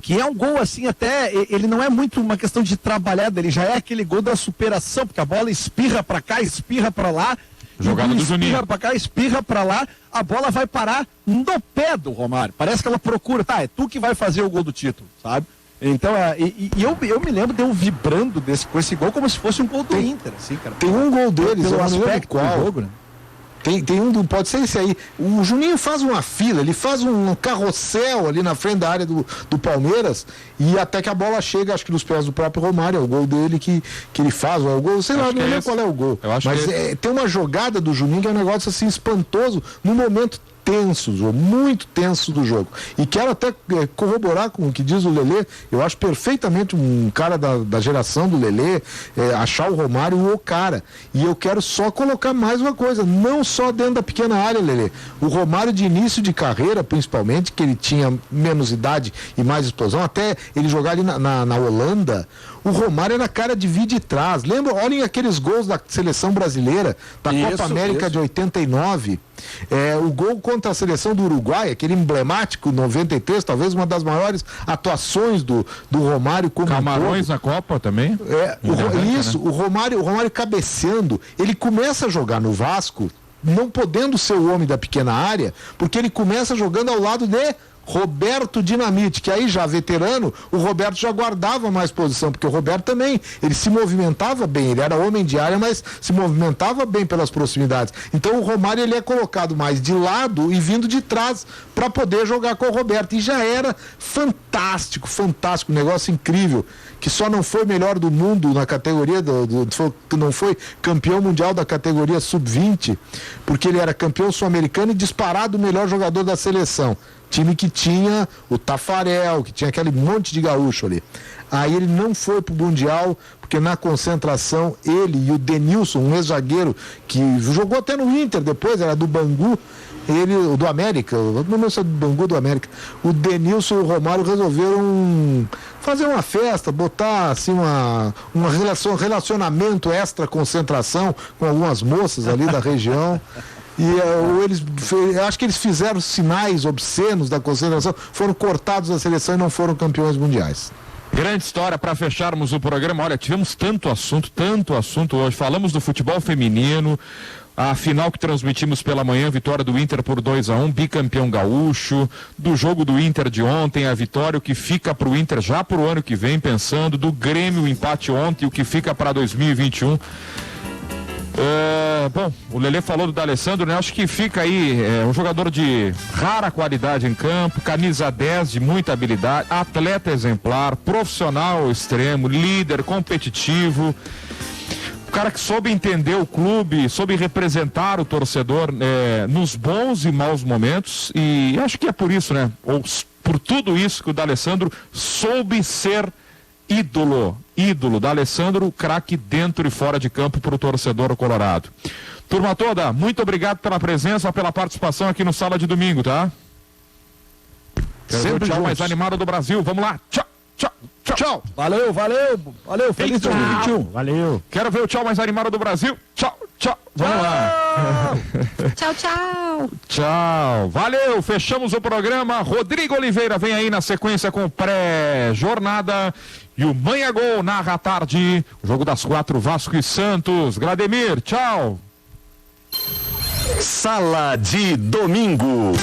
que é um gol assim, até, ele não é muito uma questão de trabalhada, ele já é aquele gol da superação, porque a bola espirra pra cá, espirra pra lá, jogada do Juninho. Espirra pra cá, espirra pra lá, a bola vai parar no pé do Romário, parece que ela procura, é tu que vai fazer o gol do título, sabe? Então, eu me lembro de eu vibrando com esse gol como se fosse um gol do Inter, assim, cara. Tem um gol deles, pelo aspecto do jogo, né? Tem pode ser esse aí. O Juninho faz uma fila, ele faz um carrossel ali na frente da área do Palmeiras, e até que a bola chega, acho que nos pés do próprio Romário, é o gol dele que ele faz, é o gol, sei lá, não lembro qual é o gol. Mas tem uma jogada do Juninho que é um negócio assim espantoso, no momento tensos, muito tensos do jogo. E quero até corroborar com o que diz o Lelê. Eu acho perfeitamente um cara da geração do Lelê, achar o Romário o cara. E eu quero só colocar mais uma coisa, não só dentro da pequena área, Lelê. O Romário de início de carreira, principalmente, que ele tinha menos idade e mais explosão, até ele jogar ali na Holanda, o Romário era cara de vir de trás. Lembra? Olhem aqueles gols da seleção brasileira, da Copa América de 89. O gol contra a seleção do Uruguai, aquele emblemático 93, talvez uma das maiores atuações do Romário como Camarões na Copa também. O Romário cabeceando, ele começa a jogar no Vasco, não podendo ser o homem da pequena área, porque ele começa jogando ao lado de Roberto Dinamite, que aí já veterano, o Roberto já guardava mais posição, porque o Roberto também, ele se movimentava bem, ele era homem de área, mas se movimentava bem pelas proximidades. Então o Romário, ele é colocado mais de lado e vindo de trás para poder jogar com o Roberto, e já era fantástico, um negócio incrível, que só não foi melhor do mundo na categoria, não foi campeão mundial da categoria sub-20, porque ele era campeão sul-americano e disparado o melhor jogador da seleção. Time que tinha o Tafarel, que tinha aquele monte de gaúcho ali. Aí ele não foi pro Mundial, porque na concentração ele e o Denilson, um ex-zagueiro que jogou até no Inter depois, era do Bangu, do América, não sei se é do Bangu, do América. O Denilson e o Romário resolveram fazer uma festa, botar assim relacionamento extra concentração com algumas moças ali da região. E acho que eles fizeram sinais obscenos da concentração, foram cortados da seleção e não foram campeões mundiais. Grande história para fecharmos o programa. Olha, tivemos tanto assunto hoje. Falamos do futebol feminino, a final que transmitimos pela manhã, vitória do Inter por 2-1, bicampeão gaúcho, do jogo do Inter de ontem, a vitória, o que fica para o Inter já para o ano que vem, pensando, do Grêmio, o empate ontem, o que fica para 2021. Bom, o Lelê falou do D'Alessandro, né? Acho que fica aí um jogador de rara qualidade em campo, camisa 10 de muita habilidade, atleta exemplar, profissional extremo, líder, competitivo, o cara que soube entender o clube, soube representar o torcedor nos bons e maus momentos, e acho que é por isso, né? Ou por tudo isso que o D'Alessandro soube ser ídolo D'Alessandro, craque dentro e fora de campo para o torcedor colorado. Turma toda, muito obrigado pela presença, pela participação aqui no Sala de Domingo, tá? Sempre o tchau mais animado do Brasil. Vamos lá. Tchau. Valeu. Feliz 2021. Valeu. Quero ver o tchau mais animado do Brasil. Tchau. Vamos lá. Tchau. Valeu. Fechamos o programa. Rodrigo Oliveira vem aí na sequência com pré-jornada. E o Manha Gol narra à tarde. O jogo das 4, Vasco e Santos. Grademir, tchau. Sala de Domingo.